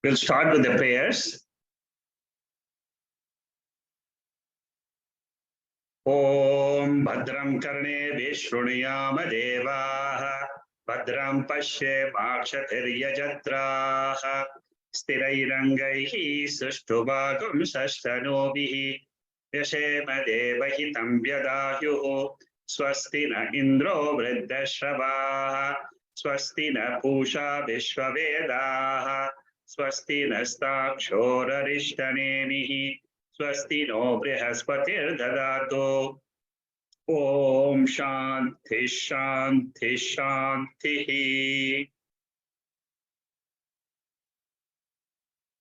We'll start with the prayers. Om Bhadram Karne Vishruniyama Devaha Bhadram Pashe Makshatiryajatraha Stirairangaihi Sushtubhagam Sastanovihi Yashema Devahitam Vyadahyuhu Swasti na Indro Vriddashravaha Swasti na Pusha Vishwavedaha Swasti na Stakshorarishtanemihi Swasti no Brihaspatir Dadato. Om Shanti Shanti Shanti.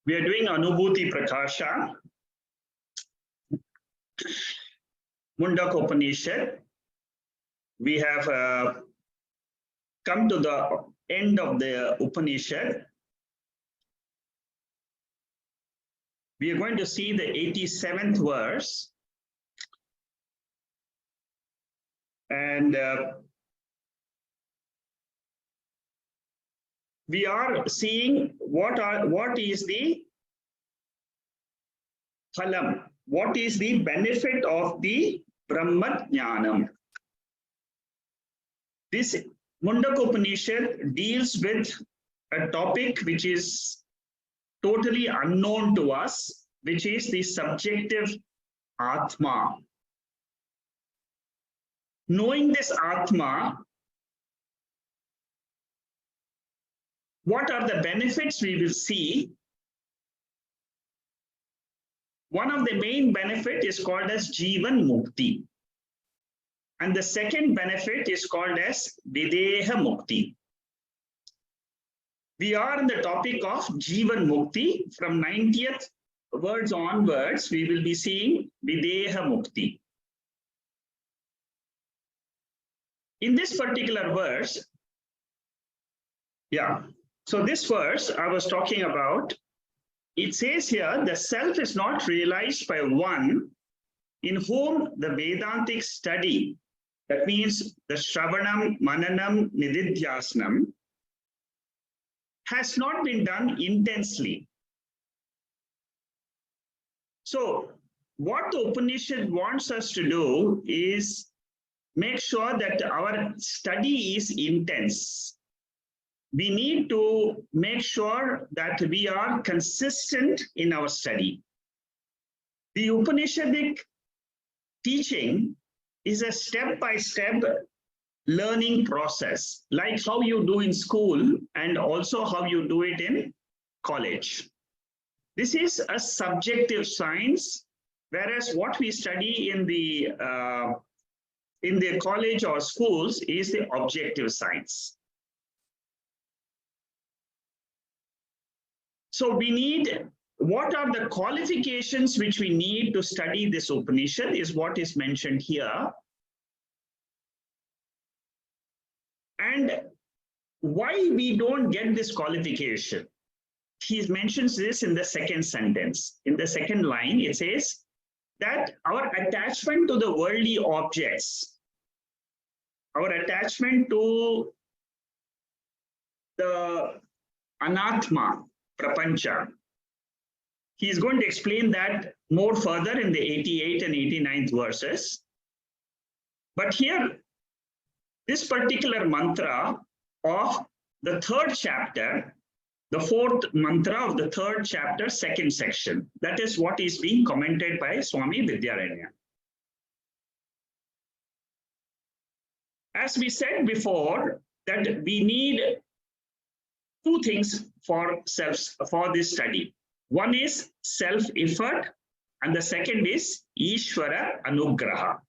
We are doing Anubhuti Prakasha, Mundaka Upanishad. We have come to the end of the Upanishad. We are going to see the 87th verse. And we are seeing what is the phalam, what is the benefit of the Brahma Jnanam. This Mundaka Upanishad deals with a topic which is totally unknown to us, which is the subjective Atma. Knowing this Atma, what are the benefits we will see? One of the main benefits is called as Jivan Mukti. And the second benefit is called as Videha Mukti. We are in the topic of Jivan Mukti. From 90th words onwards, we will be seeing Videha Mukti. In this particular verse, so this verse I was talking about, it says here, the self is not realized by one in whom the Vedantic study, that means the Shravanam, Mananam, Nididhyasnam, has not been done intensely. So what the Upanishad wants us to do is make sure that our study is intense. We need to make sure that we are consistent in our study. The Upanishadic teaching is a step-by-step learning process, like how you do in school and also how you do it in college. This is a subjective science, whereas what we study in the college or schools is the objective science. So we need, what are the qualifications which we need to study this Upanishad is what is mentioned here. And why we don't get this qualification? He mentions this in the second sentence. In the second line, it says that our attachment to the worldly objects, our attachment to the anatma, prapancha, he's going to explain that more further in the 88 and 89th verses. But here, this particular mantra of the third chapter, the fourth mantra of the third chapter, second section, that is what is being commented by Swami Vidyaranya. As we said before, that we need two things for this study. One is self-effort, and the second is Ishvara Anugraha.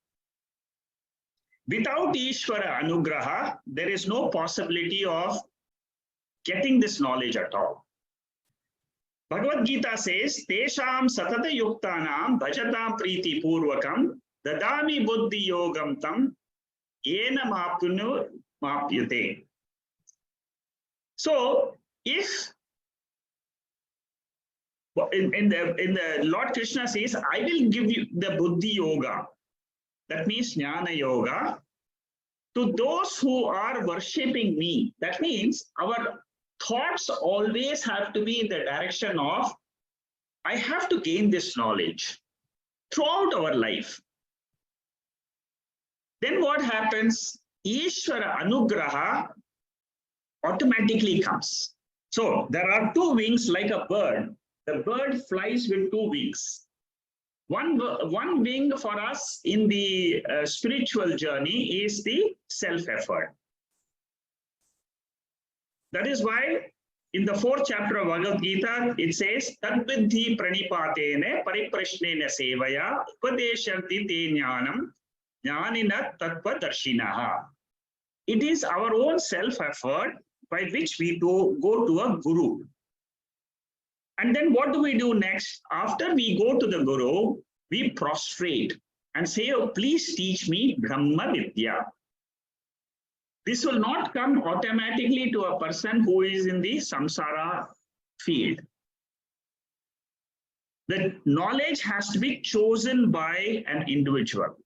Without Ishvara Anugraha, there is no possibility of getting this knowledge at all. Bhagavad Gita says, Tesham satata yuktanam bhajatam priti purvakam dadami buddhi yogam tam yena mapunu mapyate. So, if in the Lord Krishna says, I will give you the buddhi yoga, that means jnana yoga, to those who are worshipping me. That means our thoughts always have to be in the direction of, I have to gain this knowledge throughout our life. Then what happens? Ishvara Anugraha automatically comes. So there are two wings like a bird. The bird flies with two wings. One wing for us in the spiritual journey is the self-effort. That is why in the 4th chapter of Bhagavad Gita, it says, Tadviddhi pranipatene pariprashnena sevaya upadeshanti te jnanam jnanina tattva darshinaha. It is our own self-effort by which we go to a guru. And then what do we do next? After we go to the guru, we prostrate and say, oh, please teach me Brahma Vidya. This will not come automatically to a person who is in the samsara field. The knowledge has to be chosen by an individual.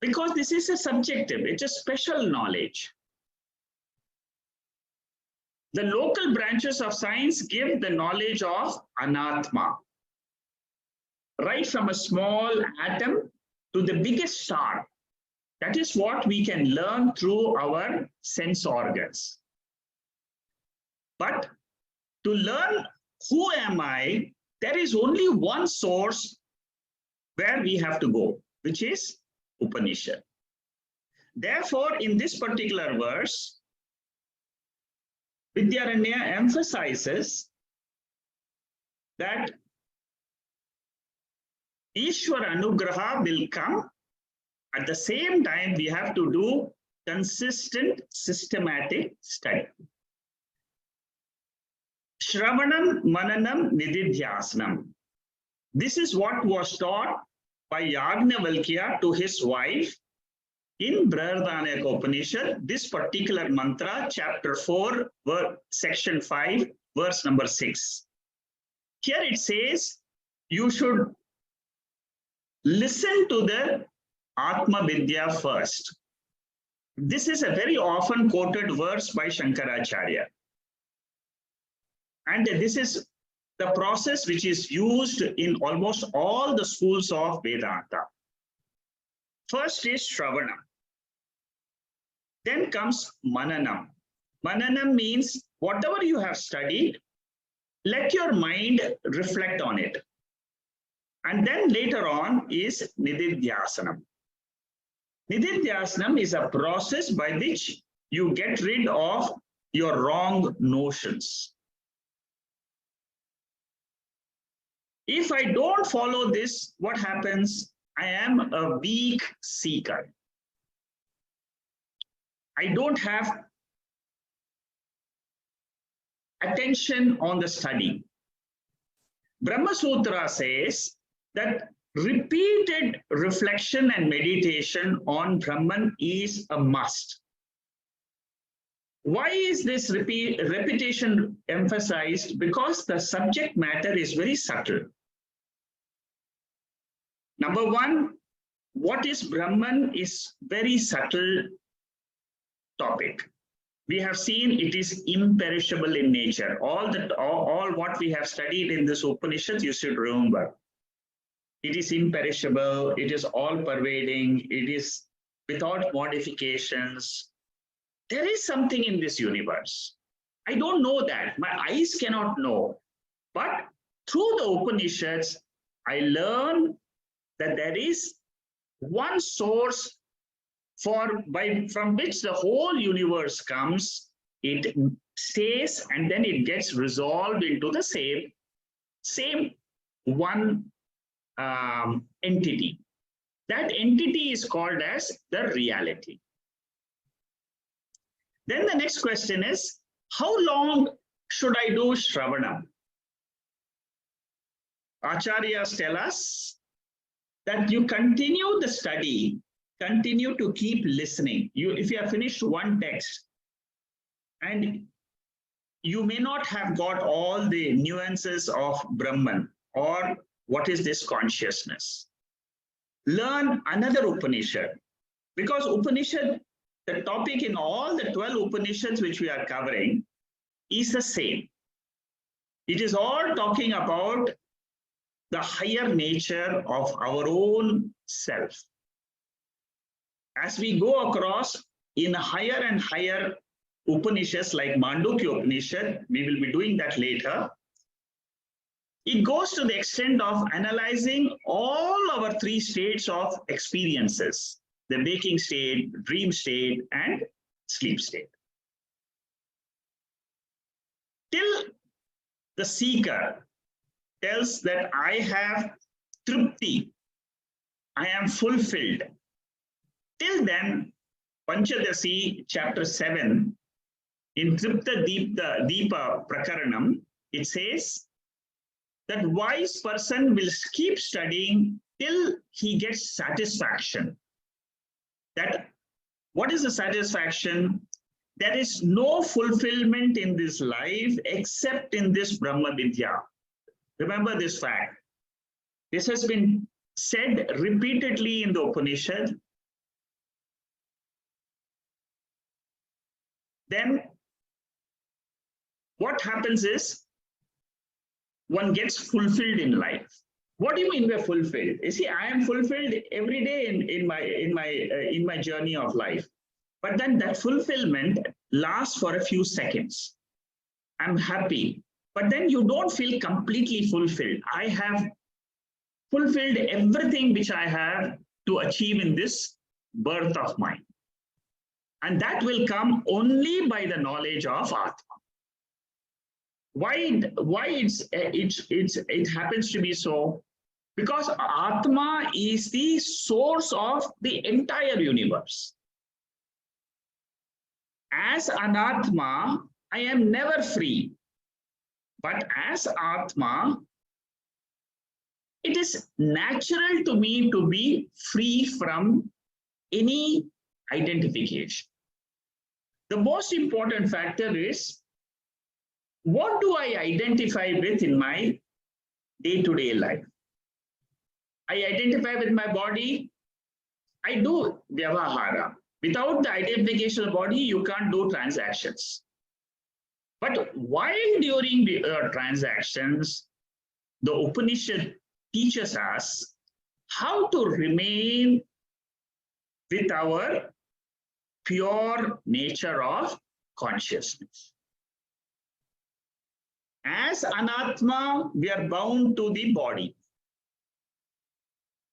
Because this is a subjective, it's a special knowledge. The local branches of science give the knowledge of anatma. Right from a small atom to the biggest star. That is what we can learn through our sense organs. But to learn who am I, there is only one source where we have to go, which is Upanishad. Therefore, in this particular verse, Vidyaranya emphasizes that Ishvara Anugraha will come. At the same time, we have to do consistent, systematic study. Shravanam, Mananam, Nididhyasanam. This is what was taught by Yagnavalkya to his wife in Brihadaranyaka Upanishad. This particular mantra, chapter 4, section 5, verse number 6. Here it says, you should listen to the Atma Vidya first. This is a very often quoted verse by Shankaracharya. And this is the process which is used in almost all the schools of Vedanta. First is Shravana. Then comes Mananam. Mananam means whatever you have studied, let your mind reflect on it. And then later on is Nididhyasanam. Nididhyasanam is a process by which you get rid of your wrong notions. If I don't follow this, what happens? I am a weak seeker. I don't have attention on the study. Brahma Sutra says that repeated reflection and meditation on Brahman is a must. Why is this repetition emphasized? Because the subject matter is very subtle. Number one, what is Brahman is very subtle topic. We have seen it is imperishable in nature. All what we have studied in this Upanishad, you should remember. It is imperishable, it is all-pervading, it is without modifications. There is something in this universe. I don't know that. My eyes cannot know. But through the Upanishads, I learn that there is one source from which the whole universe comes. It stays and then it gets resolved into the same one entity. That entity is called as the reality. Then the next question is, how long should I do Shravanam? Acharyas tell us that you continue the study, continue to keep listening. If you have finished one text and you may not have got all the nuances of Brahman or what is this consciousness, learn another Upanishad, because Upanishad, the topic in all the 12 Upanishads which we are covering, is the same. It is all talking about the higher nature of our own self. As we go across in higher and higher Upanishads like Mandukya Upanishad, we will be doing that later. It goes to the extent of analyzing all our three states of experiences: the waking state, dream state, and sleep state. Till the seeker tells that I have tripti, I am fulfilled. Till then, Panchadasi, chapter 7, in Tripta Deepa Prakaranam, it says that wise person will keep studying till he gets satisfaction. That what is the satisfaction? There is no fulfillment in this life except in this Brahma Vidya. Remember this fact. This has been said repeatedly in the Upanishad. Then what happens is one gets fulfilled in life. What do you mean by fulfilled? You see, I am fulfilled every day in my journey of life. But then that fulfillment lasts for a few seconds. I'm happy. But then you don't feel completely fulfilled. I have fulfilled everything which I have to achieve in this birth of mine. And that will come only by the knowledge of Atma. Why it happens to be so? Because Atma is the source of the entire universe. As an Atma, I am never free. But as Atma, it is natural to me to be free from any identification. The most important factor is, what do I identify with in my day-to-day life? I identify with my body. I do vyavahara. Without the identification of the body, you can't do transactions. But while during the transactions, the Upanishad teaches us how to remain with our pure nature of consciousness. As Anatma, we are bound to the body.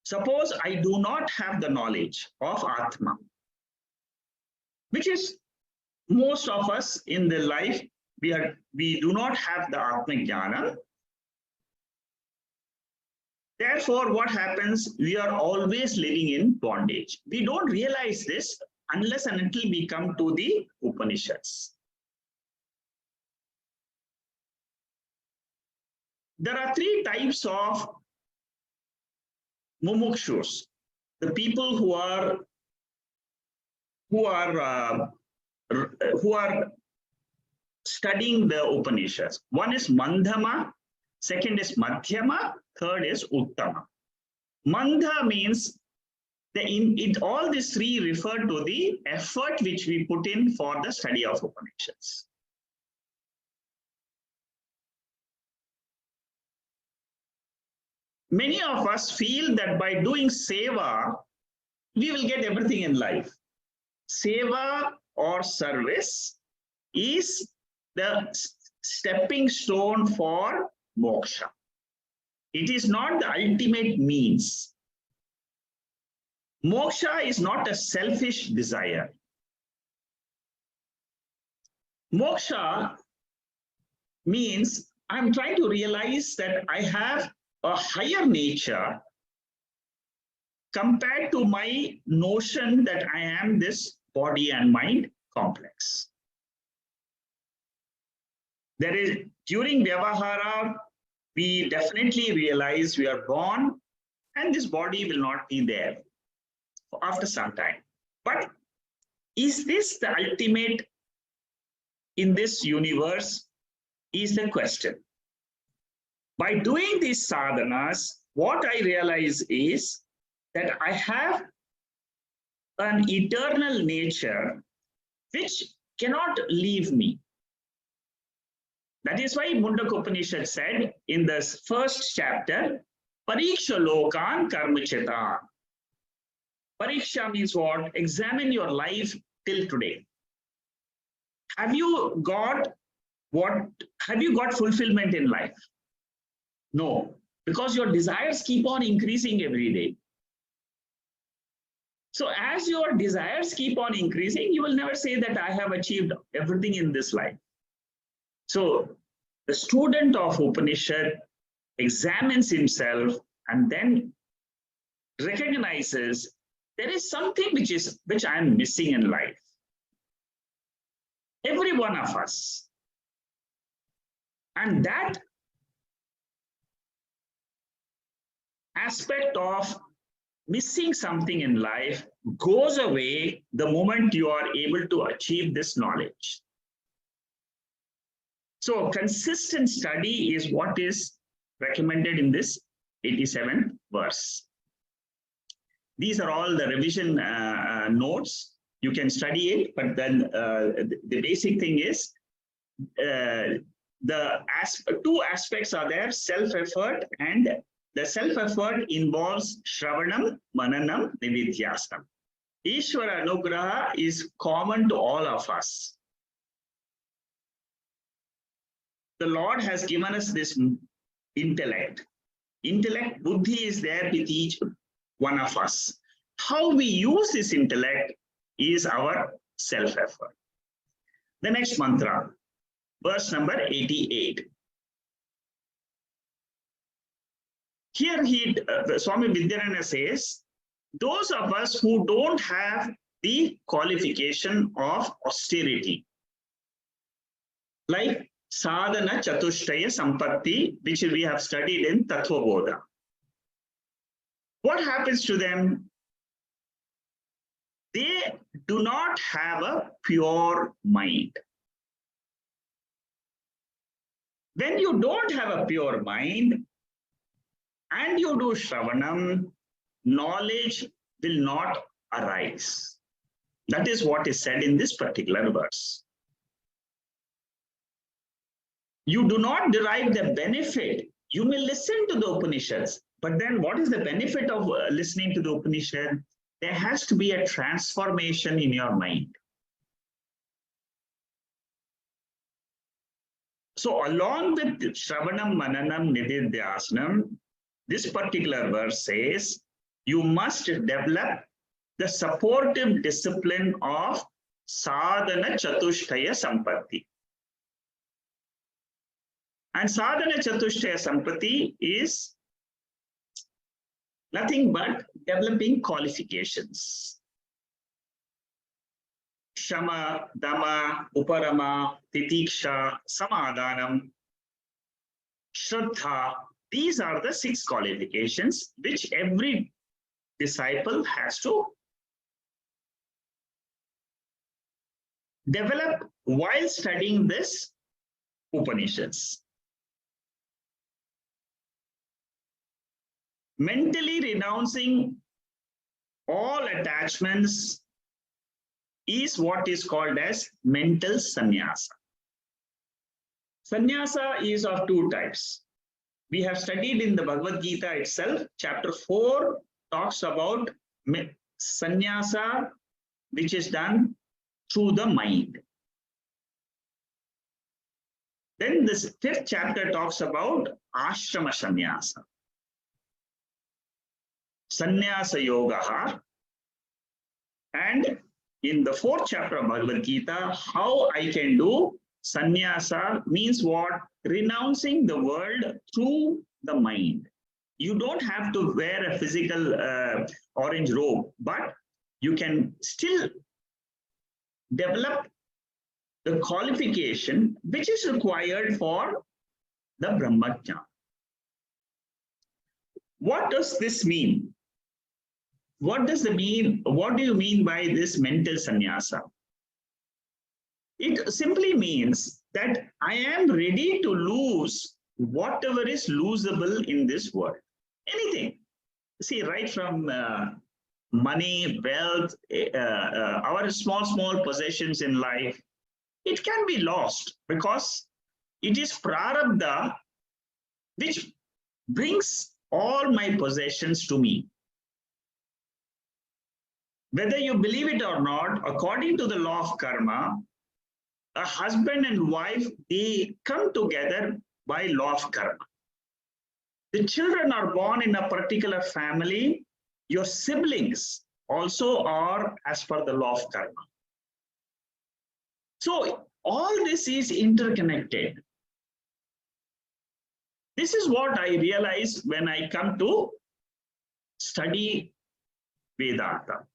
Suppose I do not have the knowledge of Atma, which is most of us in the life, we do not have the Atma Jnana. Therefore, what happens? We are always living in bondage. We don't realize this unless and until we come to the Upanishads. There are three types of mumukshus, the people who are studying the Upanishads. One is Mandhama, second is Madhyama, third is Uttama. Mandha means all these three refer to the effort which we put in for the study of Upanishads. Many of us feel that by doing seva, we will get everything in life. Seva or service is the stepping stone for moksha. It is not the ultimate means. Moksha is not a selfish desire. Moksha means I'm trying to realize that I have a higher nature compared to my notion that I am this body and mind complex. There is, during Vyavahara, we definitely realize we are born and this body will not be there after some time. But is this the ultimate in this universe? Is the question. By doing these sadhanas, what I realize is that I have an eternal nature which cannot leave me. That is why Mundaka Upanishad said in the first chapter, Pariksha Lokan Karmacheta. Pariksha means what? Examine your life till today. Have you got what? Have you got fulfillment in life? No, because your desires keep on increasing every day. So as your desires keep on increasing, you will never say that I have achieved everything in this life. So the student of Upanishad examines himself and then recognizes there is something which I am missing in life. Every one of us. And that aspect of missing something in life goes away the moment you are able to achieve this knowledge. So consistent study is what is recommended in this 87th verse. These are all the revision notes. You can study it, but then the basic thing is two aspects are there, self-effort, and the self-effort involves Shravanam, Mananam, Nividhyasam. Ishvara Anugraha is common to all of us. The Lord has given us this intellect. Intellect, buddhi is there with each one of us. How we use this intellect is our self-effort. The next mantra, verse number 88. Here Swami Vidyananda says, those of us who don't have the qualification of austerity, like sadhana chatushtaya sampatti, which we have studied in Tattva Bodha. What happens to them? They do not have a pure mind. When you don't have a pure mind and you do Shravanam, knowledge will not arise. That is what is said in this particular verse. You do not derive the benefit. You may listen to the Upanishads, but then what is the benefit of listening to the Upanishad? There has to be a transformation in your mind. So along with Shravanam, Mananam, Nididhyasnam, this particular verse says, you must develop the supportive discipline of sadhana chatushtaya sampatti. And sadhana chatushtaya sampatti is nothing but developing qualifications. Shama, Dama, Uparama, Titiksha, Samadhanam, Shraddha. These are the 6 qualifications which every disciple has to develop while studying this Upanishads. Mentally renouncing all attachments is what is called as mental sannyasa. Sannyasa is of 2 types. We have studied in the Bhagavad Gita itself, chapter 4 talks about sannyasa, which is done through the mind. Then this 5th chapter talks about ashrama sannyasa. Sannyasa yoga. And in the 4th chapter of Bhagavad Gita, how I can do sannyasa means what? Renouncing the world through the mind. You don't have to wear a physical orange robe, but you can still develop the qualification which is required for the Brahmajnana. What does this mean? What do you mean by this mental sannyasa? It simply means that I am ready to lose whatever is losable in this world. Anything. See, right from money, wealth, our small possessions in life, it can be lost because It is prarabdha which brings all my possessions to me. Whether you believe it or not, according to the law of karma, a husband and wife, they come together by law of karma. The children are born in a particular family. Your siblings also are as per the law of karma. So all this is interconnected. This is what I realize when I come to study Vedanta.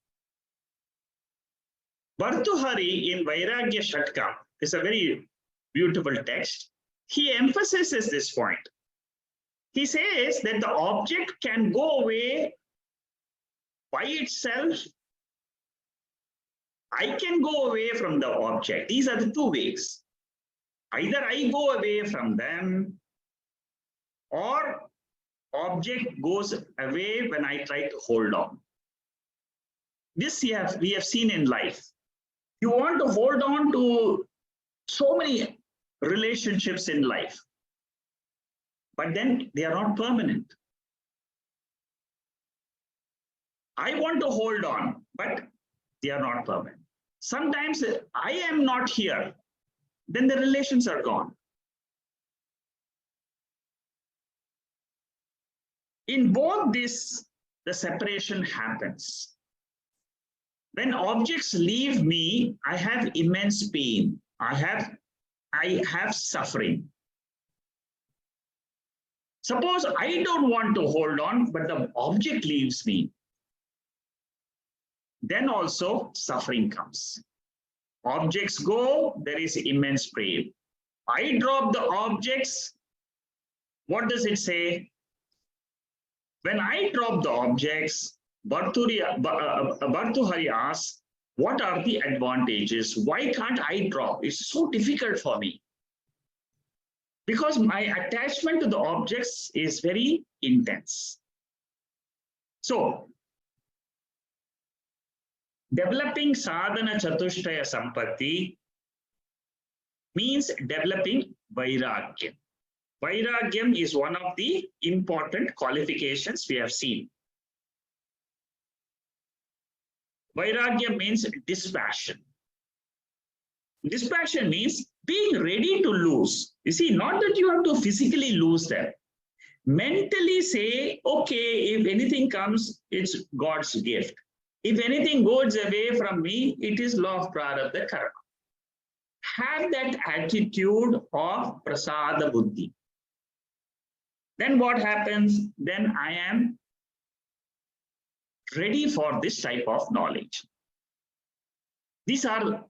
Bhartuhari in Vairagya Shatkam is a very beautiful text. He emphasizes this point. He says that the object can go away by itself. I can go away from the object. These are the two ways. Either I go away from them, or object goes away when I try to hold on. This we have seen in life. You want to hold on to so many relationships in life, but then they are not permanent. I want to hold on, but they are not permanent. Sometimes I am not here, then the relations are gone. In both this, the separation happens. When objects leave me, I have immense pain. I have suffering. Suppose I don't want to hold on, but the object leaves me. Then also suffering comes. Objects go, there is immense pain. I drop the objects. What does it say? When I drop the objects, Bhartuhari asks, what are the advantages? Why can't I drop? It's so difficult for me. Because my attachment to the objects is very intense. So, developing sadhana chatushtaya sampatti means developing vairagyam. Vairagyam is one of the important qualifications we have seen. Vairagya means dispassion. Dispassion means being ready to lose. You see, not that you have to physically lose them. Mentally say, okay, if anything comes, it's God's gift. If anything goes away from me, it is law of prarabdha karma. Have that attitude of prasada buddhi. Then what happens? Then I am ready for this type of knowledge. These are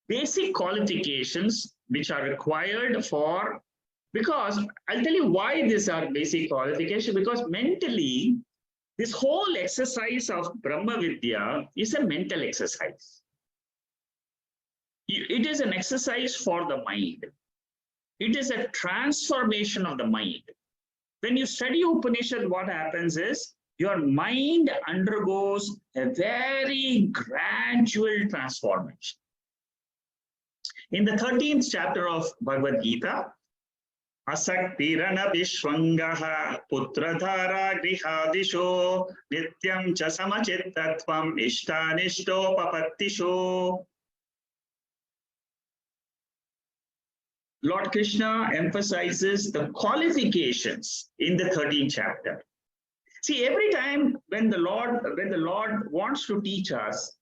basic qualifications which are required for, because I'll tell you why these are basic qualifications, because mentally, this whole exercise of Brahma Vidya is a mental exercise. It is an exercise for the mind. It is a transformation of the mind. When you study Upanishad, what happens is, your mind undergoes a very gradual transformation. In the 13th chapter of Bhagavad Gita, Asaktirana Vishwangaha Putradhara Grihadisho Nityam cha samachittatvam Ishtanishto Papattisho. Lord Krishna emphasizes the qualifications in the 13th chapter. See, every time when the Lord wants to teach us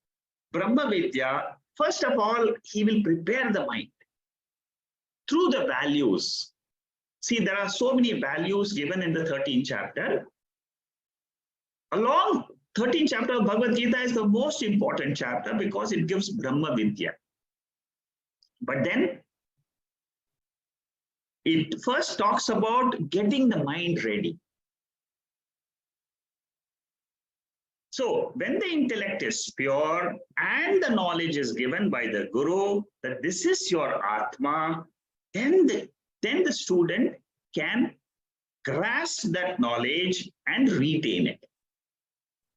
Brahma Vidya, first of all, he will prepare the mind through the values. See, there are so many values given in the 13th chapter. Along 13th chapter of Bhagavad Gita is the most important chapter because it gives Brahma Vidya. But then it first talks about getting the mind ready. So when the intellect is pure and the knowledge is given by the Guru that this is your Atma, then the student can grasp that knowledge and retain it.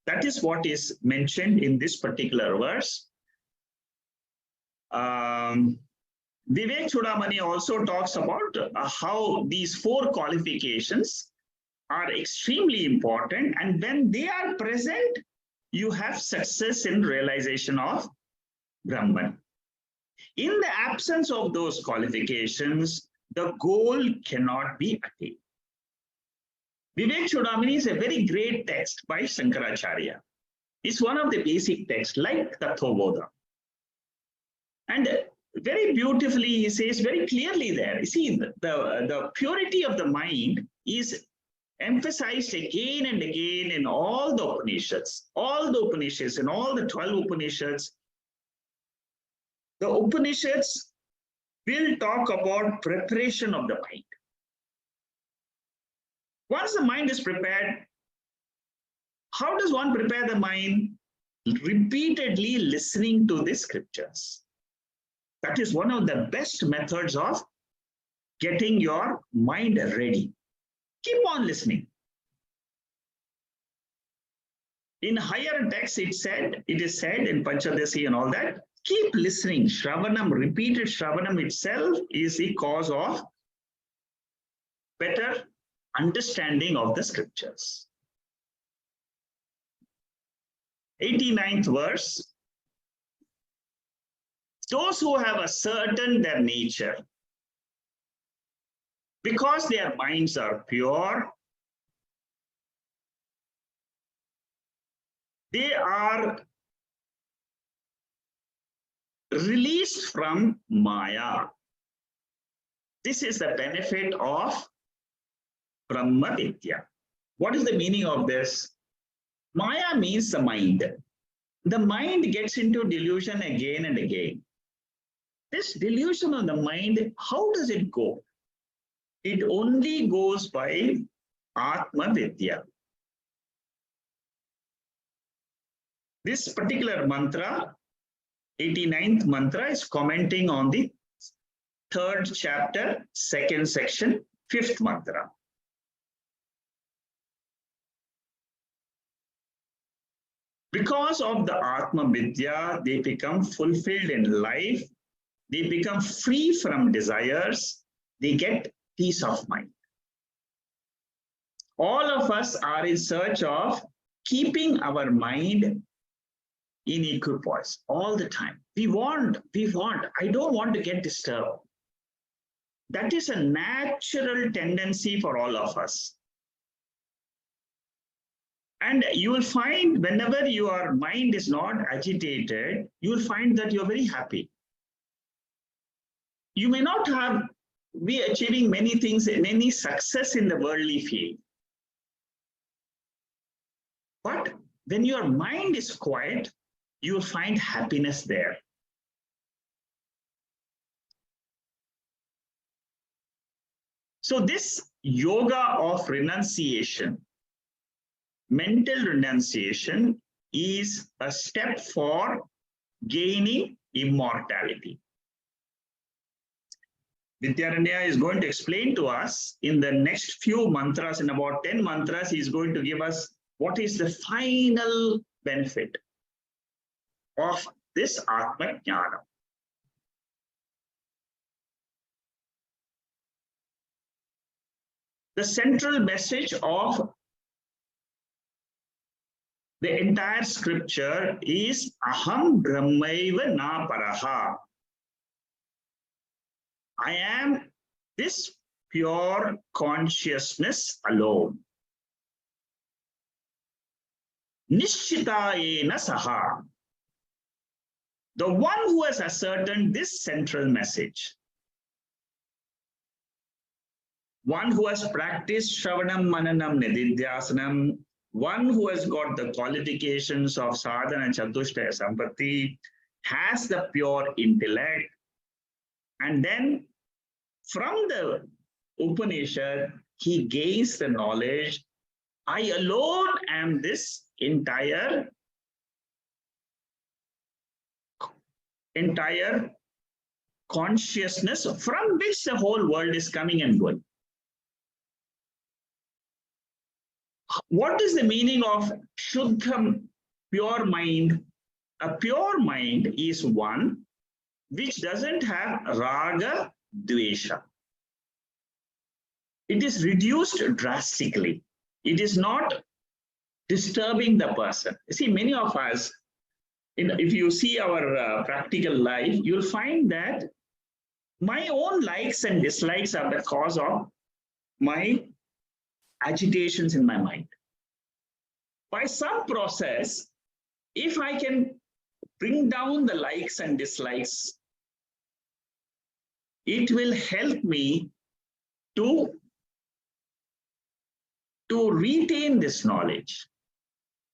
That is what is mentioned in this particular verse. Vivek Chudamani also talks about how these four qualifications are extremely important, and when they are present, you have success in realization of Brahman. In the absence of those qualifications, the goal cannot be attained. Vivek Chudamani is a very great text by Shankaracharya. It's one of the basic texts, like Tattvabodha. And very beautifully, he says very clearly there. You see, the purity of the mind is emphasized again and again in all the Upanishads. All the Upanishads, in all the 12 Upanishads, the Upanishads will talk about preparation of the mind. Once the mind is prepared, how does one prepare the mind? Repeatedly listening to the scriptures. That is one of the best methods of getting your mind ready. Keep on listening. In higher texts, it is said in Panchadasi and all that, keep listening. Shravanam, repeated Shravanam itself is the cause of better understanding of the scriptures. 89th verse. Those who have ascertained their nature, because their minds are pure, they are released from Maya. This is the benefit of Brahma Vidya. What is the meaning of this? Maya means the mind. The mind gets into delusion again and again. This delusion of the mind, how does it go? It only goes by Atma Vidya. This particular mantra, 89th mantra, is commenting on the 3rd chapter, 2nd section, 5th mantra. Because of the Atma Vidya, they become fulfilled in life, they become free from desires, they get peace of mind. All of us are in search of keeping our mind in equipoise all the time. We want, I don't want to get disturbed. That is a natural tendency for all of us. And you will find whenever your mind is not agitated, you will find that you're very happy. You may not be achieving many things, any success in the worldly field. But when your mind is quiet, you will find happiness there. So this yoga of renunciation, mental renunciation, is a step for gaining immortality. Vidyaranya is going to explain to us in the next few mantras, in about 10 mantras, he is going to give us what is the final benefit of this Atma Jnana. The central message of the entire scripture is Aham Brahmaiva Na Paraha. I am this pure consciousness alone. Nishchitayena Saha. The one who has ascertained this central message, one who has practiced Shravanam, Mananam, Nididhyasanam, one who has got the qualifications of Sadhana, Chatushtaya, Sampatti, has the pure intellect, and then from the Upanishad, he gains the knowledge, I alone am this entire consciousness from which the whole world is coming and going. What is the meaning of Shuddham, pure mind? A pure mind is one which doesn't have raga, dvesha. It is reduced drastically. It is not disturbing the person. See, many of us, if you see our practical life, you'll find that my own likes and dislikes are the cause of my agitations in my mind. By some process, if I can bring down the likes and dislikes, it will help me to retain this knowledge.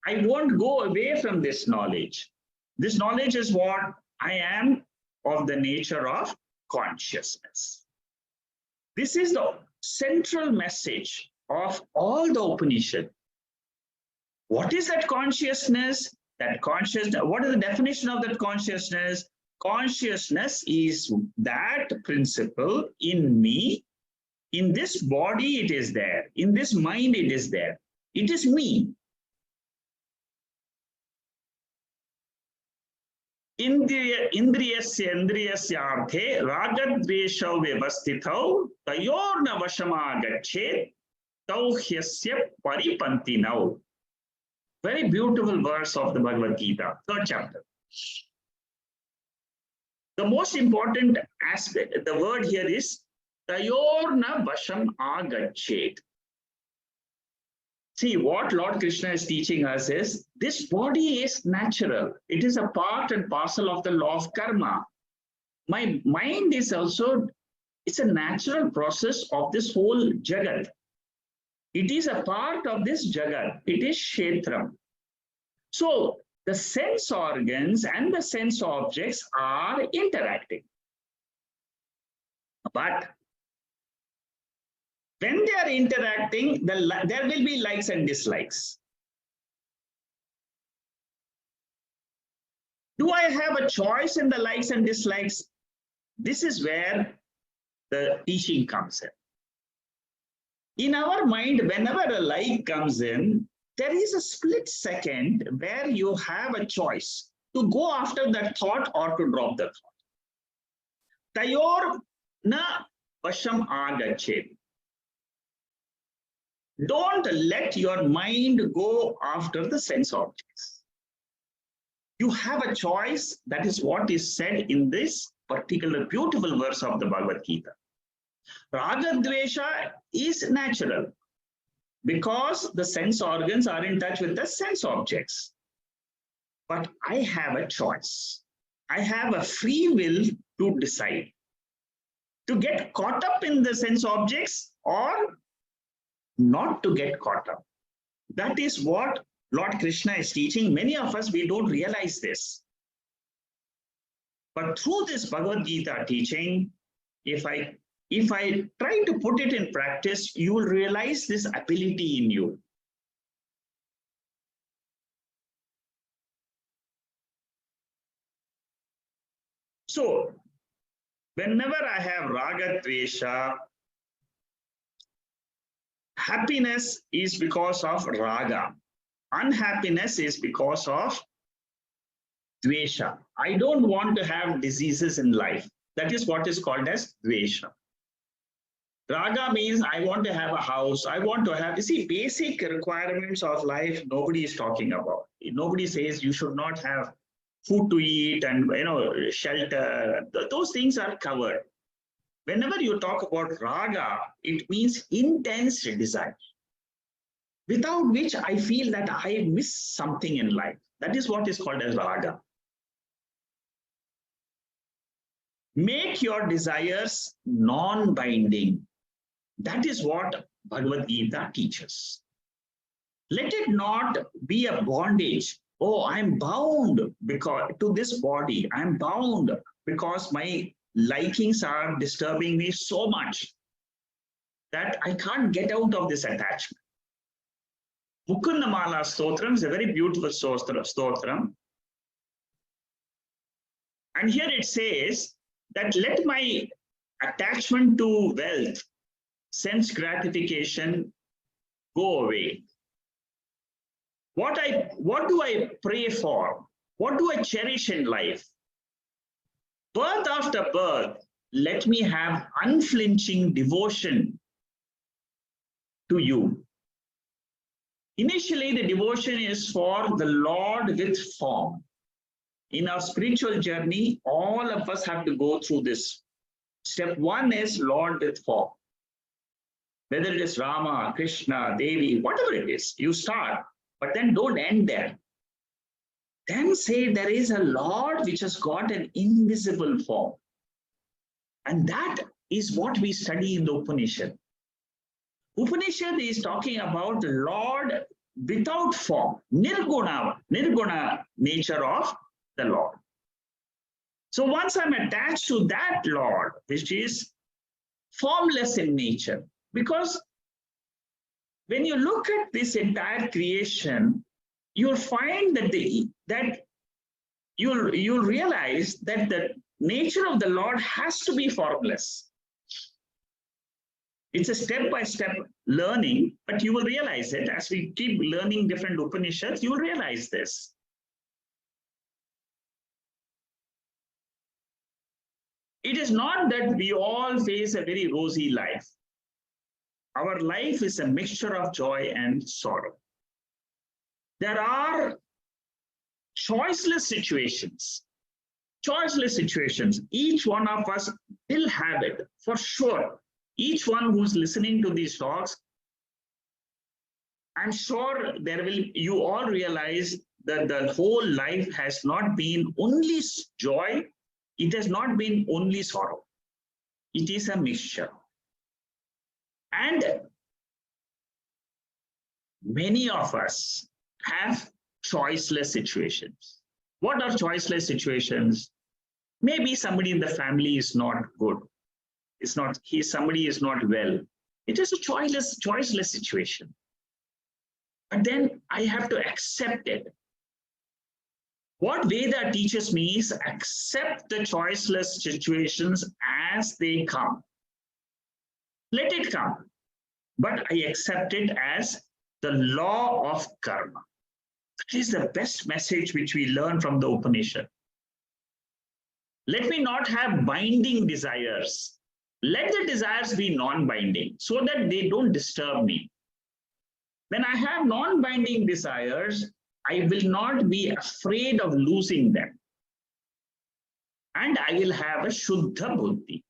I won't go away from this knowledge. This knowledge is what I am, of the nature of consciousness. This is the central message of all the Upanishad. What is that consciousness? What is the definition of that consciousness? Consciousness is that principle in me. In this body, it is there. In this mind, it is there. It is me. Indriyasya ragadveshau vyavastithau tayorna vashamagachet tauhyasya paripantinau. Very beautiful verse of the Bhagavad Gita, 3rd chapter. The most important aspect, the word here is tayorna vasham agachet. See, what Lord Krishna is teaching us is this body is natural. It is a part and parcel of the law of karma. My mind is also, it's a natural process of this whole jagat. It is a part of this jagat. It is kshetram. So the sense organs and the sense objects are interacting. But when they are interacting, there will be likes and dislikes. Do I have a choice in the likes and dislikes? This is where the teaching comes in. In our mind, whenever a like comes in, there is a split second where you have a choice to go after that thought or to drop the thought. Tayor na vasham agachet. Don't let your mind go after the sense objects. You have a choice. That is what is said in this particular beautiful verse of the Bhagavad Gita. Raga dvesha is natural because the sense organs are in touch with the sense objects. But I have a choice. I have a free will to decide to get caught up in the sense objects or not to get caught up. That is what Lord Krishna is teaching. Many of us, we don't realize this. But through this Bhagavad Gita teaching, if I try to put it in practice, you will realize this ability in you. So, whenever I have raga, dvesha, happiness is because of raga. Unhappiness is because of dvesha. I don't want to have diseases in life. That is what is called as dvesha. Raga means I want to have a house. I want to have, you see, basic requirements of life, nobody is talking about. Nobody says you should not have food to eat and, shelter. Those things are covered. Whenever you talk about raga, it means intense desire, without which I feel that I miss something in life. That is what is called as raga. Make your desires non-binding. That is what Bhagavad Gita teaches. Let it not be a bondage. Oh, I'm bound because to this body. I'm bound because my likings are disturbing me so much that I can't get out of this attachment. Mukundamala Stotram is a very beautiful stotram. And here it says that let my attachment to wealth, sense gratification, go away. What do I pray for? What do I cherish in life? Birth after birth, let me have unflinching devotion to you. Initially, the devotion is for the Lord with form. In our spiritual journey, all of us have to go through this. Step one is Lord with form. Whether it is Rama, Krishna, Devi, whatever it is, you start, but then don't end there. Then say there is a Lord which has got an invisible form. And that is what we study in the Upanishad. Upanishad is talking about the Lord without form, nirguna nature of the Lord. So once I'm attached to that Lord, which is formless in nature, because when you look at this entire creation, you'll find that you'll realize that the nature of the Lord has to be formless. It's a step-by-step learning, but you will realize it as we keep learning different Upanishads, you will realize this. It is not that we all face a very rosy life. Our life is a mixture of joy and sorrow. There are choiceless situations. Each one of us will have it, for sure. Each one who's listening to these talks, I'm sure you all realize that the whole life has not been only joy, it has not been only sorrow. It is a mixture. And many of us have choiceless situations. What are choiceless situations? Maybe somebody in the family is not good. Somebody is not well. It is a choiceless situation. But then I have to accept it. What Veda teaches me is accept the choiceless situations as they come. Let it come. But I accept it as the law of karma. That is the best message which we learn from the Upanishad. Let me not have binding desires. Let the desires be non-binding so that they don't disturb me. When I have non-binding desires, I will not be afraid of losing them. And I will have a Shuddha Buddhi.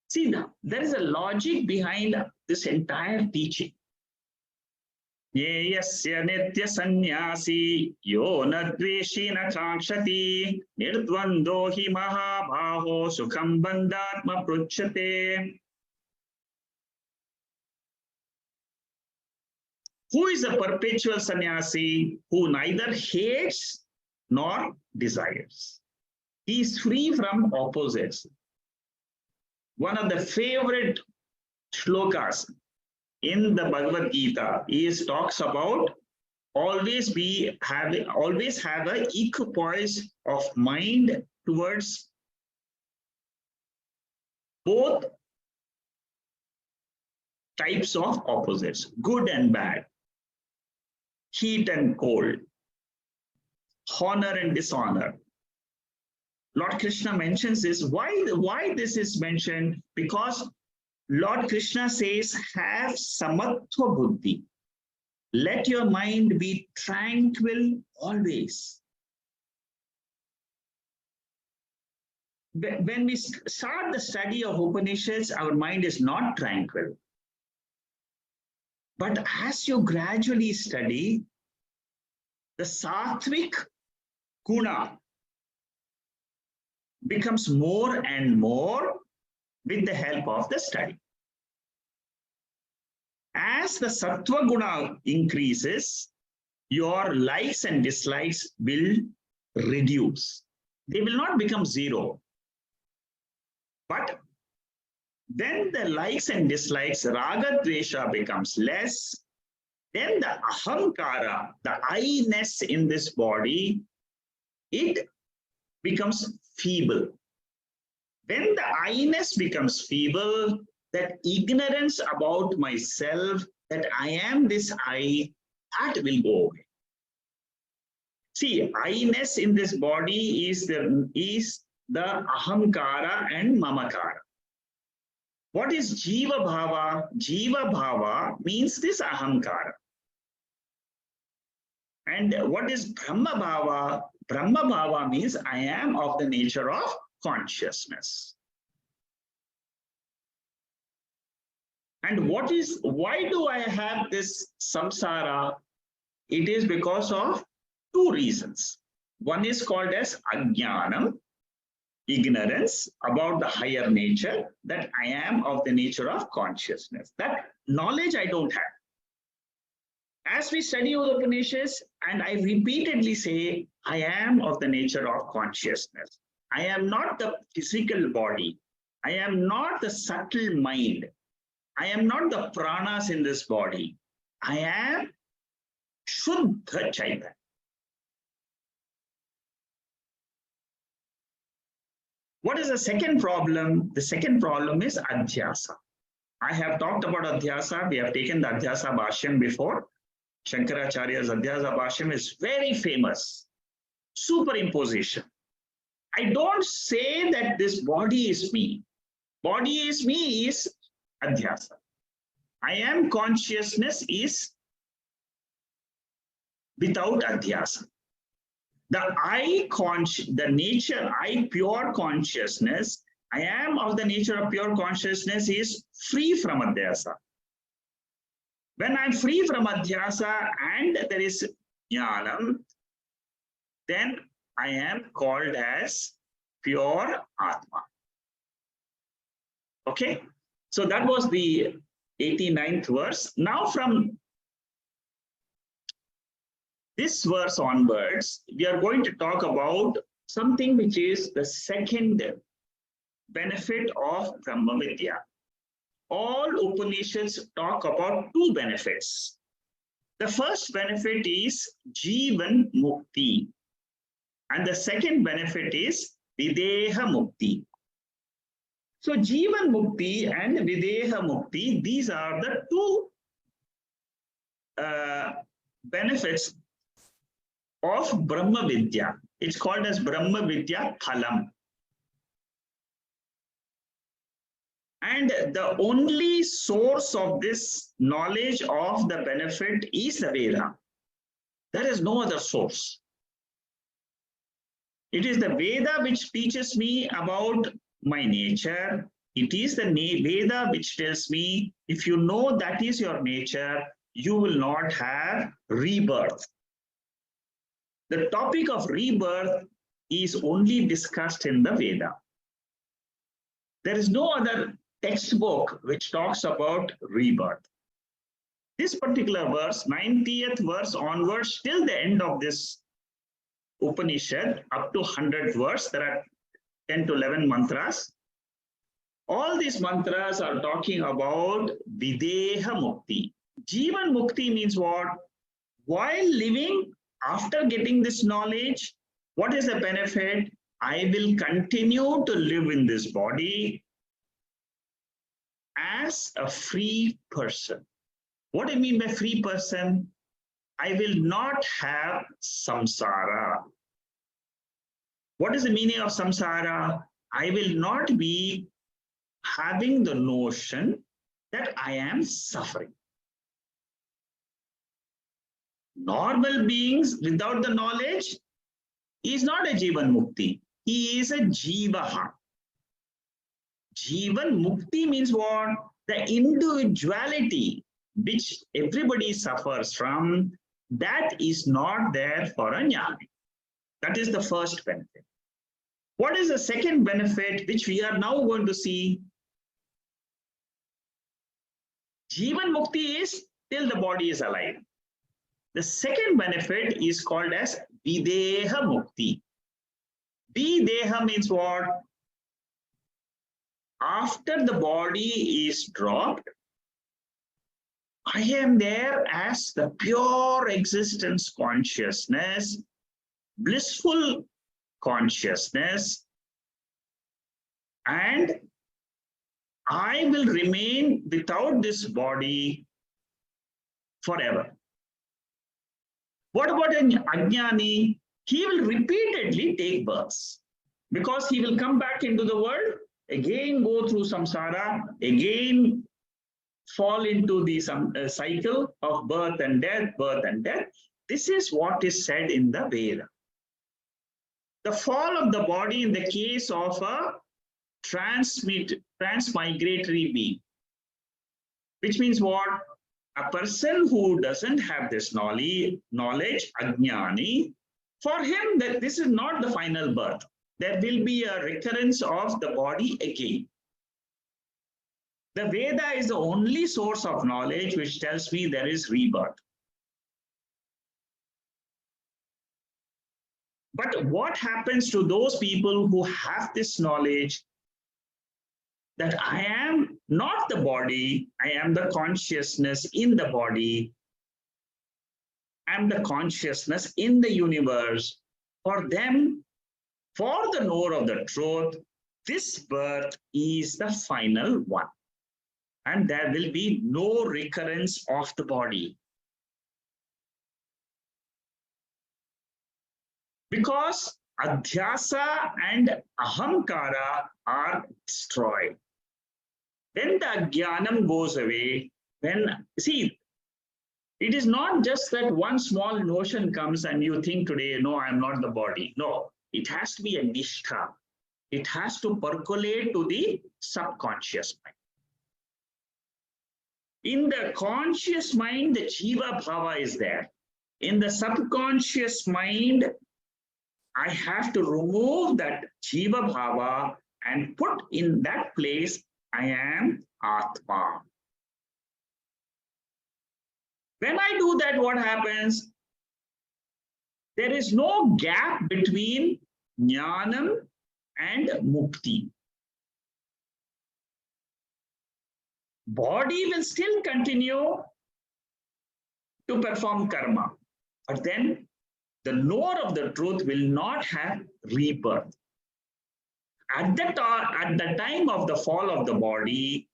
See, there is a logic behind this entire teaching. Yeyasya nitya sannyasi yo na dveshi na kakshati nirdvando hi mahabhaho sukham bandhatma pruchyate. Who is a perpetual sannyasi who neither hates nor desires? He is free from opposites. One of the favorite shlokas in the Bhagavad Gita talks about always have an equipoise of mind towards both types of opposites, good and bad, heat and cold, honor and dishonor. Lord Krishna mentions this. Why this is mentioned? Because Lord Krishna says, have samatva buddhi. Let your mind be tranquil always. When we start the study of Upanishads, our mind is not tranquil. But as you gradually study, the sattvic guna becomes more and more with the help of the study. As the sattva guna increases, your likes and dislikes will reduce. They will not become zero. But then the likes and dislikes, raga dvesha becomes less. Then the ahankara, the I-ness in this body, it becomes feeble. When the I-ness becomes feeble, that ignorance about myself, that I am this I, that will go away. See, I-ness in this body is the ahamkara and mamakara. What is jiva bhava? Jiva bhava means this ahamkara. And what is brahma bhava? Brahma bhava means I am of the nature of consciousness. And why do I have this samsara? It is because of two reasons. One is called as ajnanam, ignorance about the higher nature, that I am of the nature of consciousness. That knowledge I don't have. As we study the Upanishads, and I repeatedly say, I am of the nature of consciousness. I am not the physical body. I am not the subtle mind. I am not the pranas in this body. I am Shuddha Chaitanya. What is the second problem? The second problem is adhyasa. I have talked about adhyasa. We have taken the adhyasa bhashyam before. Shankaracharya's adhyasa bhashyam is very famous. Superimposition. I don't say that this body is me. Body is me is adhyasa. I am consciousness is without adhyasa. The nature, I pure consciousness, I am of the nature of pure consciousness is free from adhyasa. When I'm free from adhyasa and there is jnanam, then I am called as pure Atma. Okay, so that was the 89th verse. Now from this verse onwards, we are going to talk about something which is the second benefit of Brahma Vidya. All Upanishads talk about two benefits. The first benefit is Jivan Mukti, and the second benefit is Videha Mukti. So Jivan Mukti and Videha Mukti, these are the two benefits of Brahma Vidya. It's called as Brahma Vidya Phalam. And the only source of this knowledge of the benefit is the Veda. There is no other source. It is the Veda which teaches me about my nature. It is the Veda which tells me, if you know that is your nature, you will not have rebirth. The topic of rebirth is only discussed in the Veda. There is no other textbook which talks about rebirth. This particular verse, 90th verse onwards, till the end of this Upanishad, up to 100th verse, there are 10 to 11 mantras. All these mantras are talking about Videha Mukti. Jivan Mukti means what? While living, after getting this knowledge, what is the benefit? I will continue to live in this body as a free person. What do you mean by free person? I will not have samsara. What is the meaning of samsara? I will not be having the notion that I am suffering. Normal beings without the knowledge is not a Jivan Mukti. He is a Jivaha. Jivan Mukti means what? The individuality which everybody suffers from, that is not there for a jnani. That is the first benefit. What is the second benefit which we are now going to see? Jivan Mukti is till the body is alive. The second benefit is called as Videha Mukti. Videha means what? After the body is dropped, I am there as the pure existence consciousness, blissful consciousness, and I will remain without this body forever. What about an Ajnani? He will repeatedly take births. because he will come back into the world, again go through samsara, again fall into the cycle of birth and death, birth and death. This is what is said in the Veda. The fall of the body in the case of a transmigratory being, which means what? A person who doesn't have this knowledge, ajnani, for him that this is not the final birth. There will be a recurrence of the body again. The Veda is the only source of knowledge which tells me there is rebirth. But what happens to those people who have this knowledge that I am not the body, I am the consciousness in the body, I am the consciousness in the universe? For them, for the knower of the truth, this birth is the final one. And there will be no recurrence of the body. Because adhyasa and ahamkara are destroyed. When the jnanam goes away, see, it is not just that one small notion comes and you think today, no, I am not the body. No, it has to be a nishtha. It has to percolate to the subconscious mind. In the conscious mind, the jiva bhava is there. In the subconscious mind, I have to remove that jiva bhava and put in that place, I am Atma. When I do that, what happens? There is no gap between jnanam and mukti. Body will still continue to perform karma, but then the knower of the truth will not have rebirth. At the time of the fall of the body,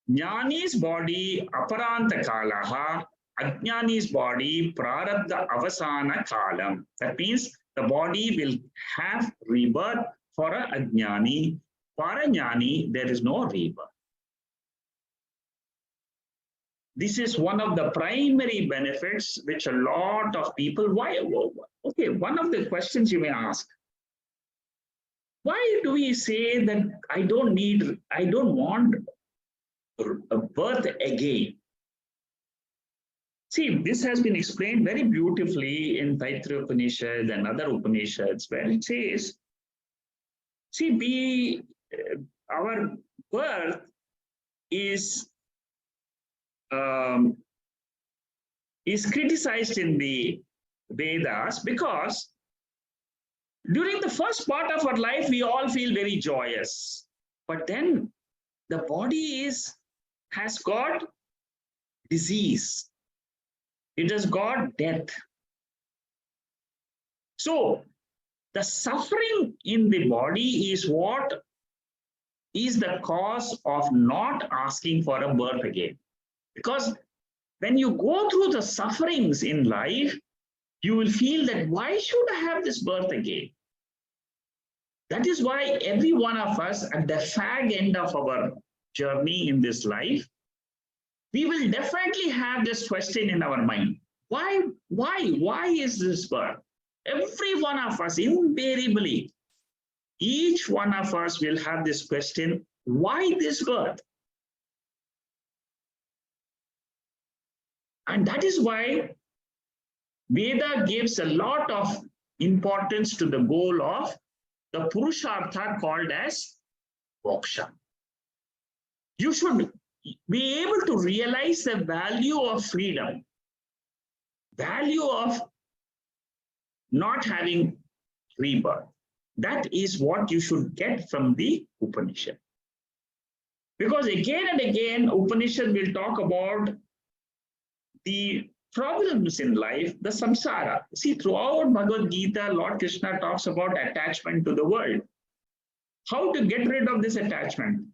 Jnani's body aparanta kalaha, ajnani's body prarabdha avasana kalam. That means the body will have rebirth for a ajnani. For a jnani, there is no rebirth. This is one of the primary benefits which a lot of people, okay, one of the questions you may ask, why do we say that I don't want a birth again? See, this has been explained very beautifully in Taittiriya Upanishad and other Upanishads, where it says, see, our birth is criticized in the Vedas because during the first part of our life, we all feel very joyous. But then the body has got disease. It has got death. So the suffering in the body is what is the cause of not asking for a birth again. Because when you go through the sufferings in life, you will feel that why should I have this birth again? That is why every one of us at the fag end of our journey in this life, we will definitely have this question in our mind. Why is this birth? Every one of us, invariably, each one of us will have this question, why this birth? And that is why Veda gives a lot of importance to the goal of the Purushartha called as moksha. You should be able to realize the value of freedom, value of not having rebirth. That is what you should get from the Upanishad. Because again and again, Upanishad will talk about the problems in life, the samsara. See, throughout Bhagavad Gita, Lord Krishna talks about attachment to the world. How to get rid of this attachment?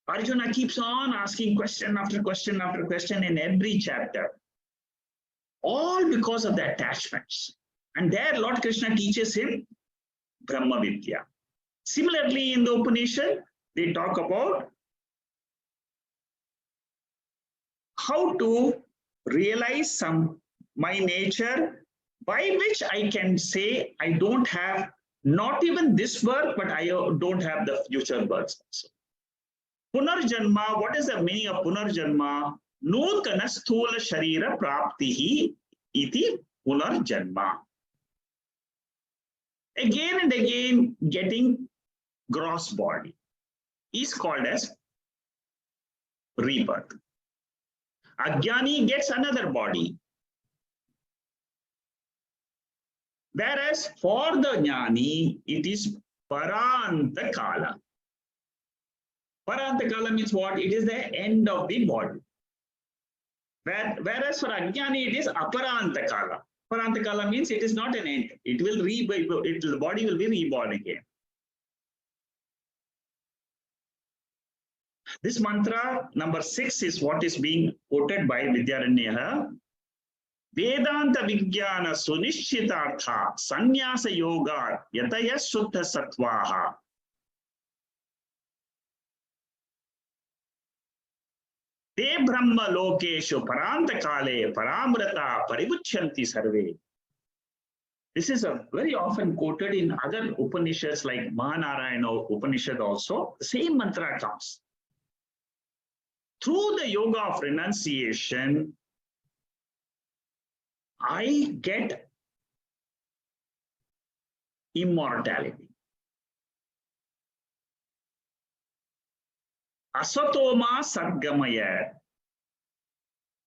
Arjuna keeps on asking question after question after question in every chapter. All because of the attachments. And there Lord Krishna teaches him Brahma Vidya. Similarly, in the Upanishad, they talk about how to realize my nature, by which I can say I don't have not even this birth, but I don't have the future births also. Punarjanma, what is the meaning of Punarjanma? Nutana sthula sharira praptihi iti Punarjanma. Again and again, getting gross body is called as rebirth. Ajnani gets another body. Whereas for the Jnani, it is Paranta Kala. Paranta Kala means what? It is the end of the body. Whereas for Ajnani, it is Aparanta Kala. Aparanta Kala means it is not an end. It will the body will be reborn again. This mantra number 6 is what is being quoted by Vidyaranya. Vedanta Vijnana Sunishchitartha Sannyasa Yoga Yataya Sutta Sattvaha. Te Brahma Lokeshu Paranta Kale Paramrata Parivuchanti Sarve. This is a very often quoted in other Upanishads like Mahanarayana Upanishad also. The same mantra comes. Through the yoga of renunciation, I get immortality. Asatoma Sadgamaya,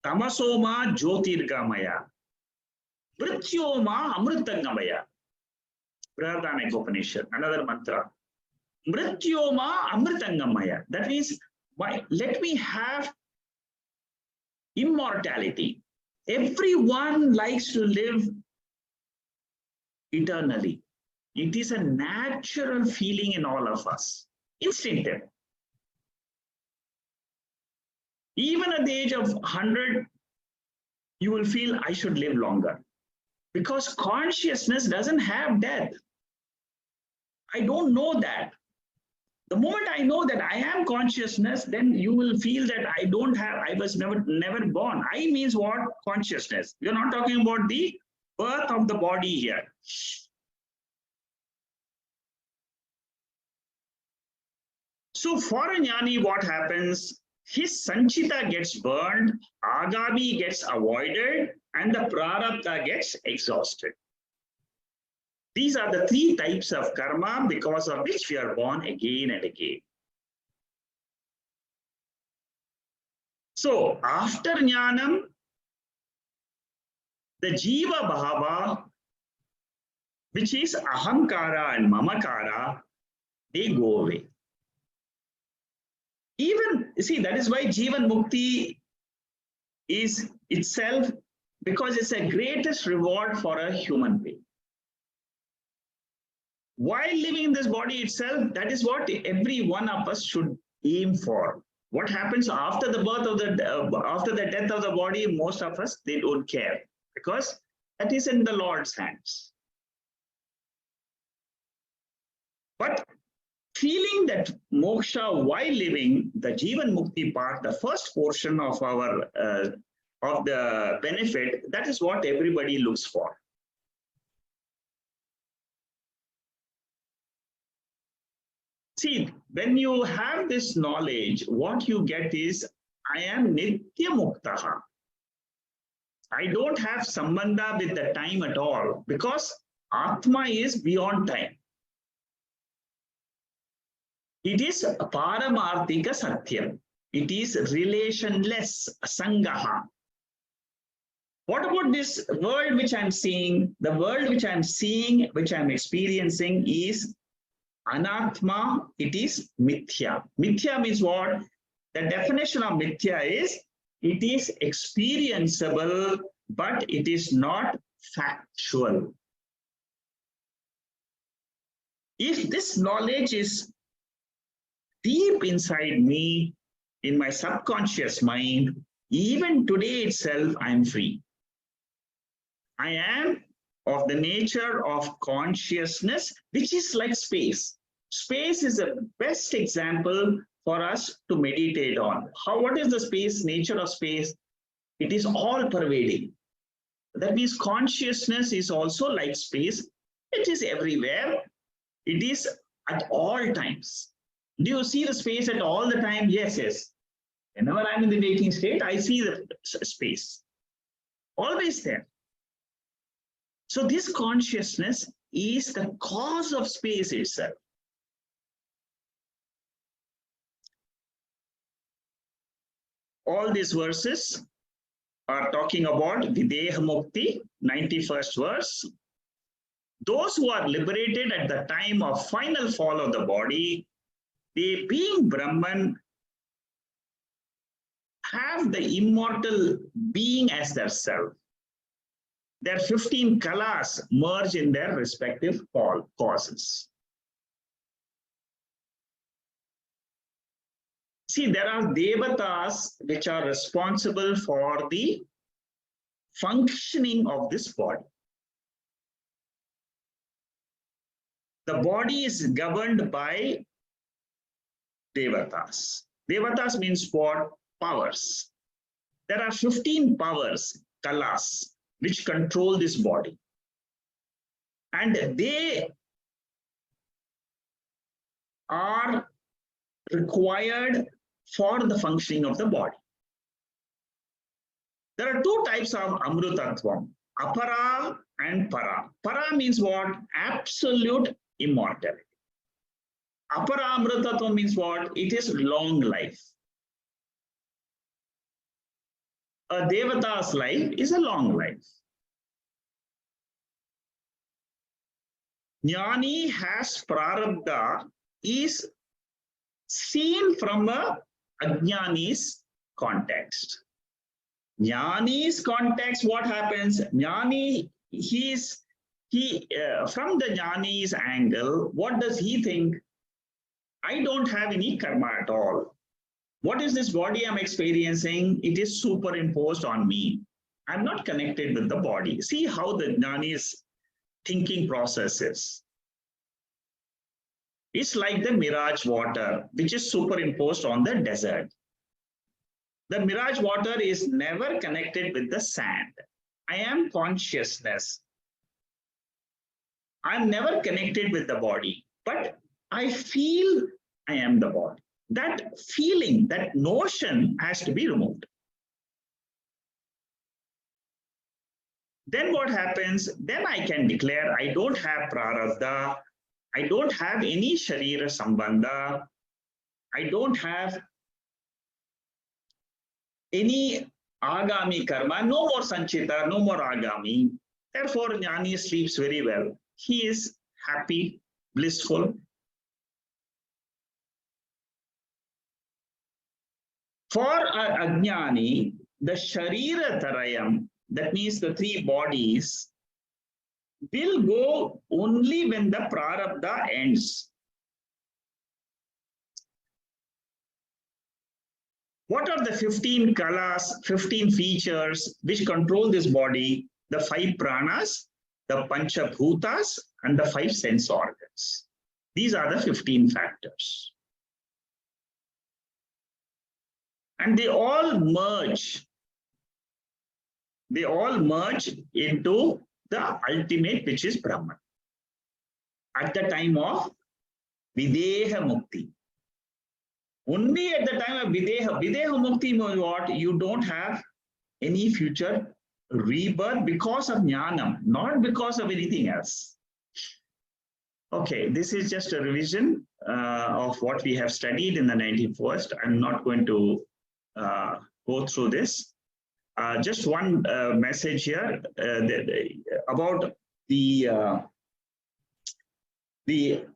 Tamasoma Jyotirgamaya, Mrityoma Amritangamaya. Pradanik Upanishad, another mantra. Mrityoma Amritangamaya. That means, let me have immortality. Everyone likes to live eternally. It is a natural feeling in all of us, instinctive. Even at the age of 100, you will feel I should live longer. Because consciousness doesn't have death. I don't know that. The moment I know that I am consciousness, then you will feel that I was never born. I means what? Consciousness. You're not talking about the birth of the body here. So for a jnani, what happens? His sanchita gets burned, agami gets avoided, and the prarabdha gets exhausted. These are the 3 types of karma because of which we are born again and again. So after jnanam, the jiva bhava, which is ahamkara and mamakara, they go away. Even, see, that is why Jivan Mukti is itself, because it's the greatest reward for a human being. While living in this body itself, that is what every one of us should aim for. What happens after the birth of after the death of the body, most of us, they don't care, because that is in the Lord's hands. But feeling that moksha while living, the Jivan Mukti part, the first portion of our of the benefit, that is what everybody looks for. See, when you have this knowledge, what you get is, I am Nitya Muktaha. I don't have sambandha with the time at all, because Atma is beyond time. It is Paramarthika Satyam. It is relationless, Sangaha. What about this world which I'm seeing? The world which I'm seeing, which I'm experiencing is Anatma, it is Mithya. Mithya means what? The definition of Mithya is, it is experienceable, but it is not factual. If this knowledge is deep inside me, in my subconscious mind, even today itself, I am free. I am of the nature of consciousness, which is like space. Space is the best example for us to meditate on. What is the space, nature of space? It is all pervading. That means consciousness is also like space. It is everywhere. It is at all times. Do you see the space at all the time? Yes, yes. Whenever I'm in the waking state, I see the space. Always there. So this consciousness is the cause of space itself. All these verses are talking about Videha Mukti, 91st verse. Those who are liberated at the time of final fall of the body, they being Brahman, have the immortal being as their self. Their 15 kalas merge in their respective causes. See, there are devatas which are responsible for the functioning of this body. The body is governed by devatas. Devatas means what? Powers. There are 15 powers, kalas, which control this body. And they are required for the functioning of the body. There are two types of Amrutatvam, Apara and Para. Para means what? Absolute immortality. Apara Amrutatvam means what? It is long life. A Devata's life is a long life. Jnani has prarabdha is seen from a Ajnani's context. Jnani's context, what happens? Jnani, from the Jnani's angle, what does he think? I don't have any karma at all. What is this body I'm experiencing? It is superimposed on me. I'm not connected with the body. See how the Jnani's thinking process is. It's like the mirage water, which is superimposed on the desert. The mirage water is never connected with the sand. I am consciousness. I'm never connected with the body, but I feel I am the body. That feeling, that notion has to be removed. Then what happens? Then I can declare I don't have prarabdha, I don't have any sharira sambandha, I don't have any agami karma, no more sanchita, no more agami. Therefore, Jnani sleeps very well. He is happy, blissful. For Ajnani, the Sharira Tarayam, that means the three bodies, will go only when the Prarabdha ends. What are the 15 kalas, 15 features which control this body? The 5 pranas, the Panchabhutas, and the 5 sense organs. These are the 15 factors. And they all merge. They all merge into the ultimate, which is Brahman. At the time of Videha Mukti. Only at the time of Videha Mukti means what? You don't have any future rebirth because of Jnanam, not because of anything else. Okay, this is just a revision of what we have studied in the 91st. I'm not going to go through this. Just one message here about the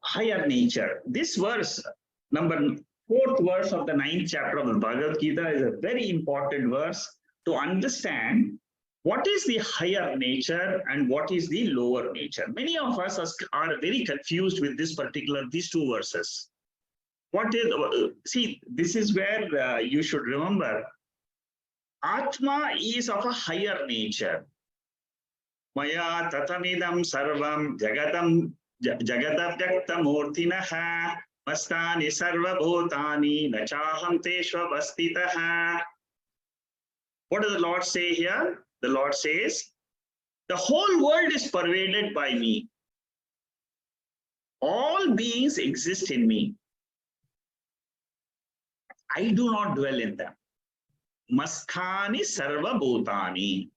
higher nature. This verse, number 4th verse of the 9th chapter of the Bhagavad Gita, is a very important verse to understand what is the higher nature and what is the lower nature. Many of us are very confused with these two verses. What is, see, this is where you should remember, Atma is of a higher nature. Maya tatamidam sarvam jagatam jagatavyakthamurtinaha mastani sarvabhutani nachaham teshvavastitaha. What does the Lord say here? The Lord says, the whole world is pervaded by me. All beings exist in me. I do not dwell in them. Masthani sarva bhutani.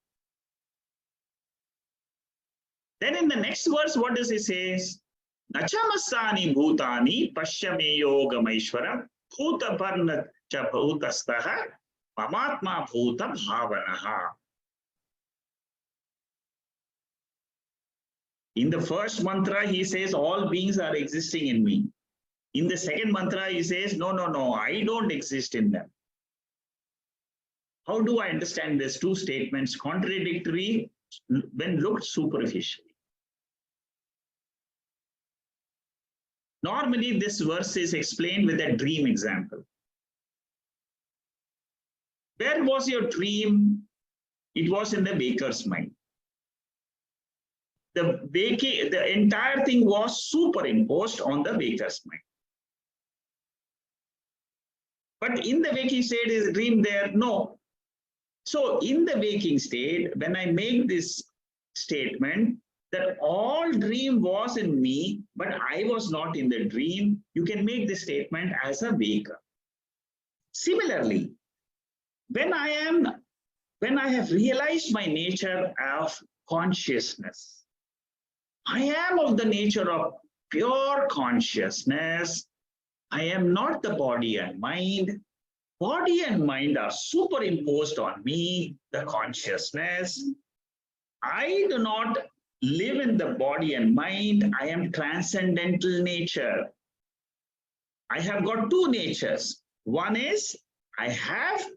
Then in the next verse, what does he say? Nachamasani bhutani pashyame yogameshwaram bhuta parna cha bhutastaha mamatma bhuta bhavanaha. In the first mantra, he says, all beings are existing in me. In the second mantra, he says, no, no, no, I don't exist in them. How do I understand these two statements contradictory when looked superficially? Normally, this verse is explained with a dream example. Where was your dream? It was in the waker's mind. The entire thing was superimposed on the waker's mind. But in the waking state, is dream there? No. So in the waking state, when I make this statement that all dream was in me, but I was not in the dream, you can make this statement as a waker. Similarly, when I have realized my nature of consciousness, I am of the nature of pure consciousness. I am not the body and mind. Body and mind are superimposed on me, the consciousness. I do not live in the body and mind. I am transcendental nature. I have got two natures. One is I have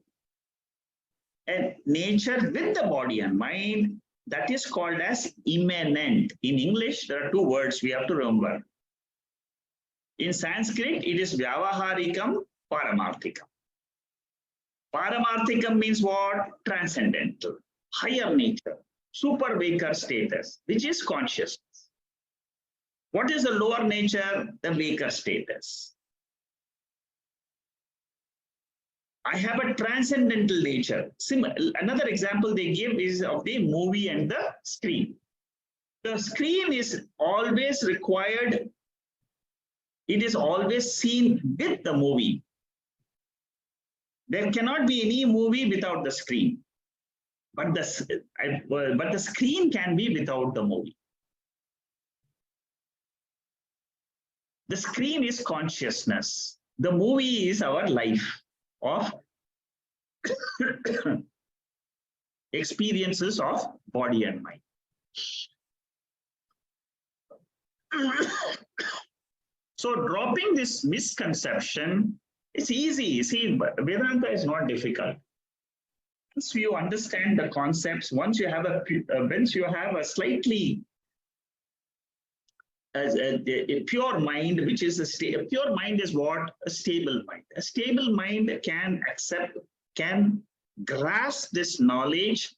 a nature with the body and mind that is called as immanent. In English, there are two words we have to remember. In Sanskrit, it is vyavaharikam, paramarthikam. Paramarthikam means what? Transcendental, higher nature, super waker status, which is consciousness. What is the lower nature? The waker status. I have a transcendental nature. Another example they give is of the movie and the screen. The screen is always required. It is always seen with the movie. There cannot be any movie without the screen. But the screen can be without the movie. The screen is consciousness. The movie is our life of experiences of body and mind. So dropping this misconception, it's easy. See, Vedanta is not difficult. Once you understand the concepts, once you have a slightly a pure mind, which is a pure mind is what? A stable mind. A stable mind can accept, can grasp this knowledge,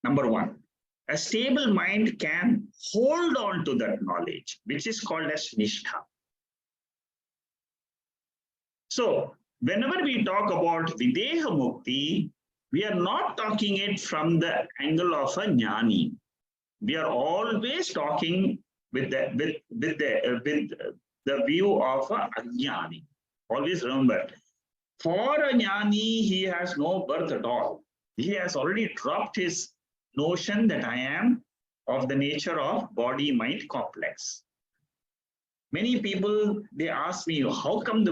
number one. A stable mind can hold on to that knowledge, which is called as nishtha. So whenever we talk about Videha Mukti, we are not talking it from the angle of a jnani. We are always talking with the view of a ajnani. Always remember, for a jnani, he has no birth at all. He has already dropped his notion that I am of the nature of body-mind complex. Many people, they ask me, how come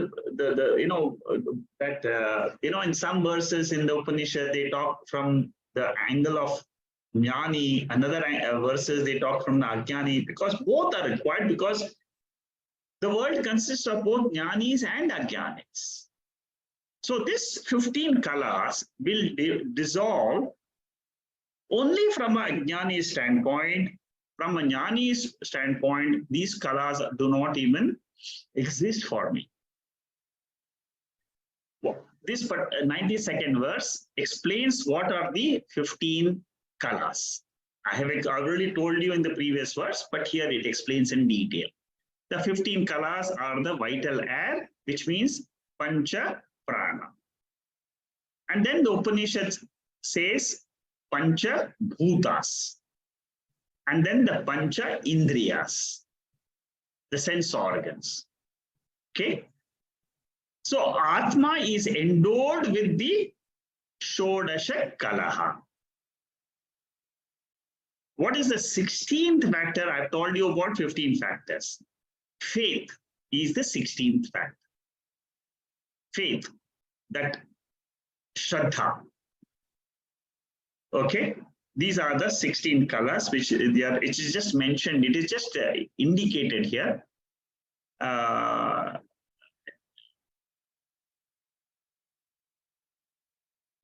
in some verses in the Upanishad, they talk from the angle of jnani, another verses they talk from the ajnani, because both are required, because the world consists of both jnanis and ajnanis. So this 15 kalas will dissolve only from a jnani standpoint. From a jnani's standpoint, these kalas do not even exist for me. Well, this 92nd verse explains what are the 15 kalas. I have already told you in the previous verse, but here it explains in detail. The 15 kalas are the vital air, which means pancha prana. And then the Upanishad says pancha bhutas. And then the pancha indriyas, the sense organs. Okay. So Atma is endowed with the Shodasha Kalaha. What is the 16th factor? I've told you about 15 factors. Faith is the 16th factor. Faith, that Shraddha. Okay, these are the 16 colors which they are, it is just mentioned, it is just indicated here.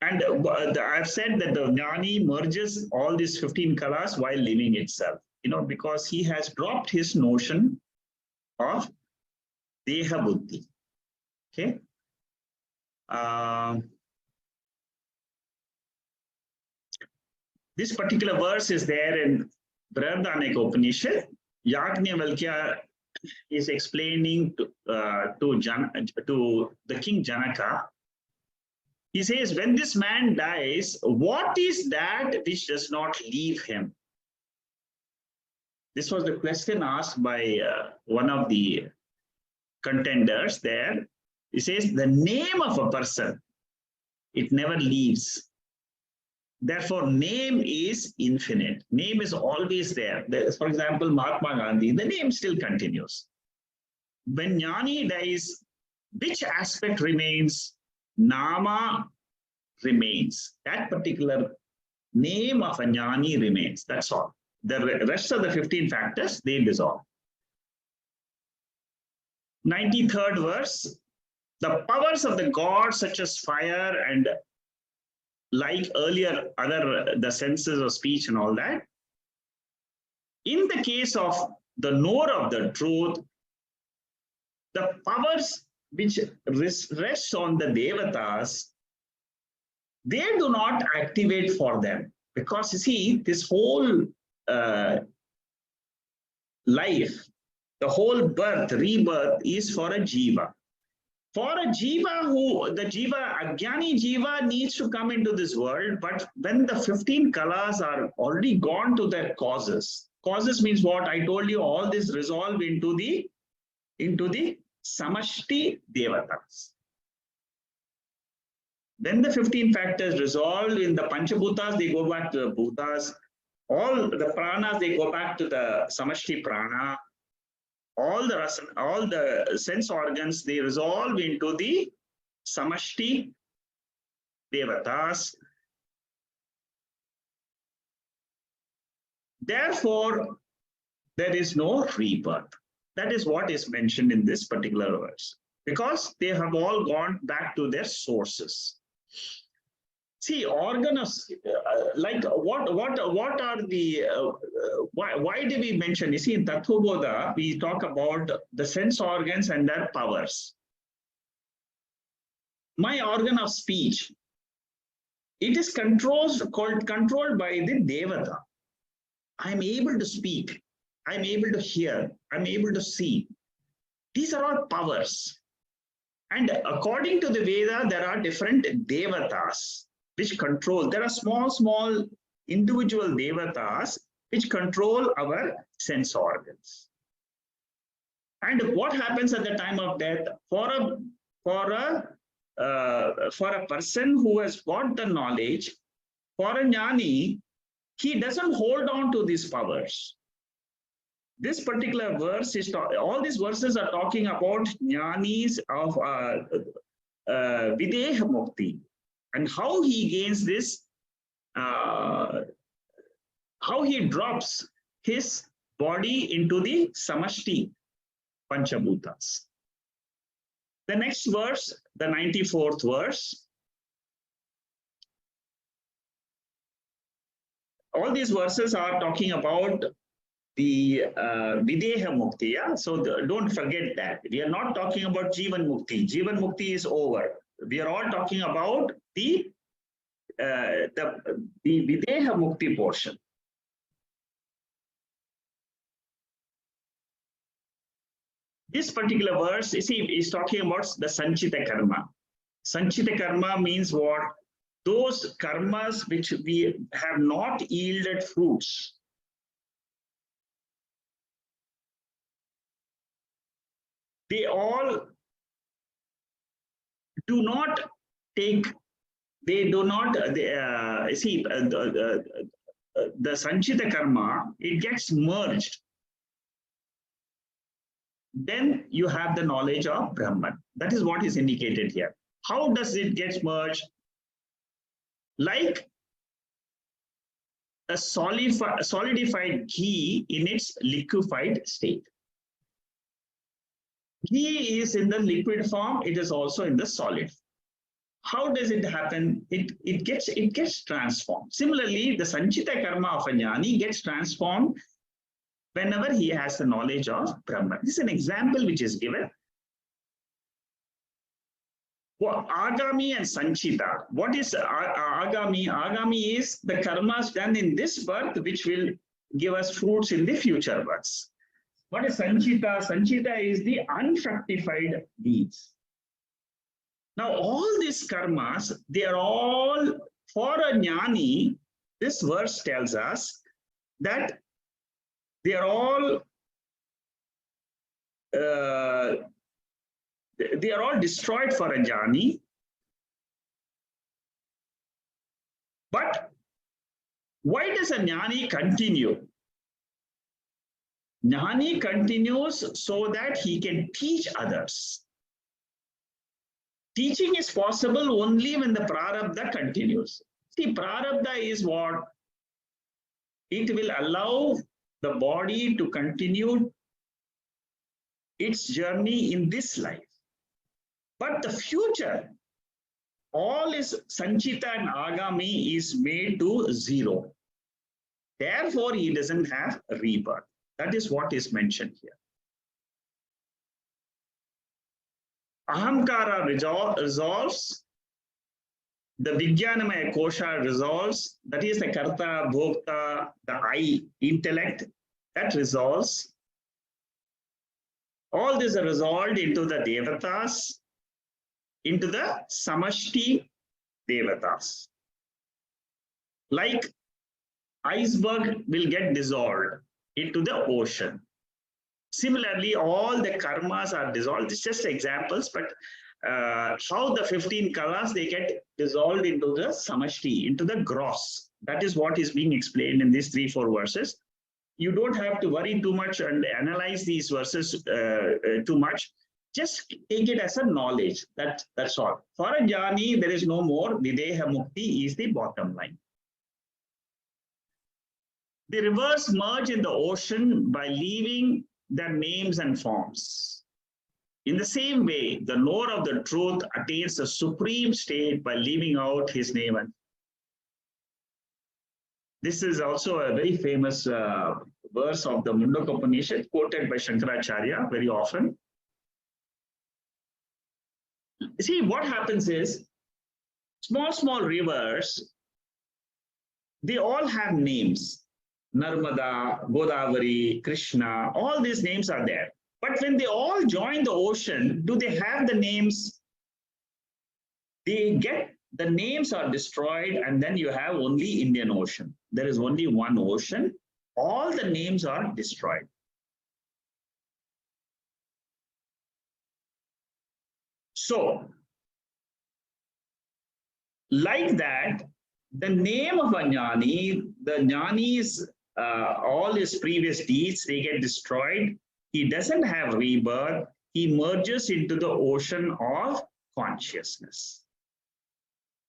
And I've said that the Jnani merges all these 15 colors while living itself, because he has dropped his notion of Deha Buddhi. Okay. This particular verse is there in Brihadaranyaka Upanishad. Yajnavalkya is explaining to the king Janaka. He says, when this man dies, what is that which does not leave him? This was the question asked by one of the contenders there. He says, the name of a person, it never leaves. Therefore, name is infinite. Name is always there. For example, Mahatma Gandhi, the name still continues. When Jnani dies, which aspect remains? Nama remains. That particular name of a Jnani remains. That's all. The rest of the 15 factors, they dissolve. 93rd verse. The powers of the gods, such as fire and like earlier, the senses of speech and all that. In the case of the knower of the truth, the powers which rest on the devatas, they do not activate for them. Because you see, this whole life, the whole birth, rebirth is for a jiva. For a jiva the Ajnani jiva needs to come into this world, but when the 15 kalas are already gone to their causes, causes means what? I told you all this resolve into the samashti devatas. Then the 15 factors resolve in the panchabhutas, they go back to the bhutas. All the pranas, they go back to the samashti prana. All the sense organs, they resolve into the samashti devatas. Therefore, there is no rebirth. That is what is mentioned in this particular verse, because they have all gone back to their sources. See, organs, like what are the, why do we mention? You see, in Tattvabodha, we talk about the sense organs and their powers. My organ of speech, it is controlled by the Devata. I'm able to speak, I'm able to hear, I'm able to see. These are all powers. And according to the Veda, there are different Devatas which control. There are small individual devatas which control our sense organs. And what happens at the time of death? For a person who has got the knowledge, for a jnani, he doesn't hold on to these powers. This particular verse is all these verses are talking about jnanis of videha mukti. And how he gains this, how he drops his body into the samashti panchabhutas. The next verse, the 94th verse. All these verses are talking about the videha mukti. Yeah? So don't forget that. We are not talking about jivan mukti. Jivan mukti is over. We are all talking about the videha mukti portion. This particular verse, you see, is talking about the Sanchita Karma. Sanchita Karma means what? Those karmas which we have not yielded fruits. They all do not take, they do not, the Sanchita Karma, it gets merged. Then you have the knowledge of Brahman. That is what is indicated here. How does it get merged? Like a solidified ghee in its liquefied state. Ghee is in the liquid form, it is also in the solid. How does it happen? It gets transformed. Similarly, the Sanchita Karma of a jnani gets transformed whenever he has the knowledge of Brahman. This is an example which is given. Well, Agami and Sanchita. What is Agami? Agami is the karmas done in this birth which will give us fruits in the future births. What is Sanchita? Sanchita is the unfructified deeds. Now, all these karmas, they are all, for a jnani, this verse tells us that they are all destroyed for a jnani. But why does a jnani continue? Jnani continues so that he can teach others. Teaching is possible only when the prarabdha continues. See, prarabdha is what? It will allow the body to continue its journey in this life. But the future, all is Sanchita and Agami is made to zero. Therefore, he doesn't have rebirth. That is what is mentioned here. Ahamkara resolves, the Vijnanamaya Kosha resolves, that is the Karta, Bhokta, the I, intellect, that resolves. All these are resolved into the Devatas, into the Samashti Devatas. Like iceberg will get dissolved into the ocean. Similarly, all the karmas are dissolved. It's just examples, but how the 15 kalas, they get dissolved into the samashti, into the gross. That is what is being explained in these 3-4 verses. You don't have to worry too much and analyze these verses too much. Just take it as a knowledge. That's all. For a jnani, there is no more. Videha mukti is the bottom line. The rivers merge in the ocean by leaving their names and forms. In the same way, the knower of the truth attains the supreme state by leaving out his name. And this is also a very famous verse of the Mundaka Upanishad, quoted by Shankaracharya very often. See, what happens is, small rivers, they all have names. Narmada, Godavari, Krishna, all these names are there. But when they all join the ocean, do they have the names? The names are destroyed, and then you have only Indian Ocean. There is only one ocean. All the names are destroyed. So, like that, the name of a jnani, the jnani's all his previous deeds, they get destroyed. He doesn't have rebirth. He merges into the ocean of consciousness.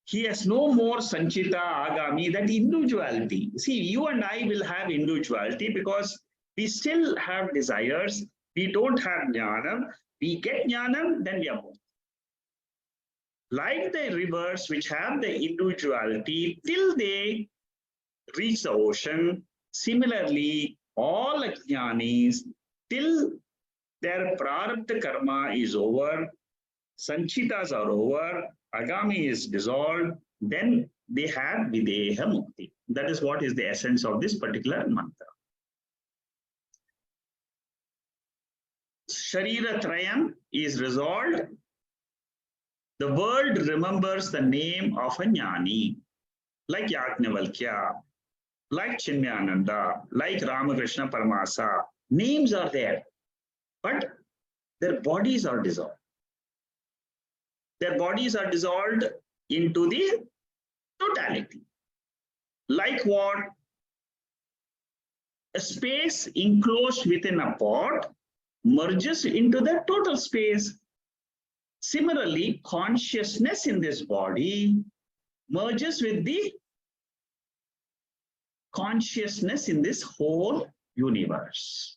He has no more Sanchita, Agami, that individuality. See, you and I will have individuality because we still have desires. We don't have jnanam. We get jnanam, then we are moved. Like the rivers which have the individuality till they reach the ocean, similarly, all jnanis, till their prarabdha karma is over, sanchitas are over, agami is dissolved, then they have videha mukti. That is what is the essence of this particular mantra. Sharira Trayam is resolved, the world remembers the name of a Jnani, like Yajnavalkya, like Chinmayananda, like Ramakrishna Paramasa. Names are there, but their bodies are dissolved. Their bodies are dissolved into the totality. Like what? A space enclosed within a pot merges into the total space. Similarly, consciousness in this body merges with the consciousness in this whole universe.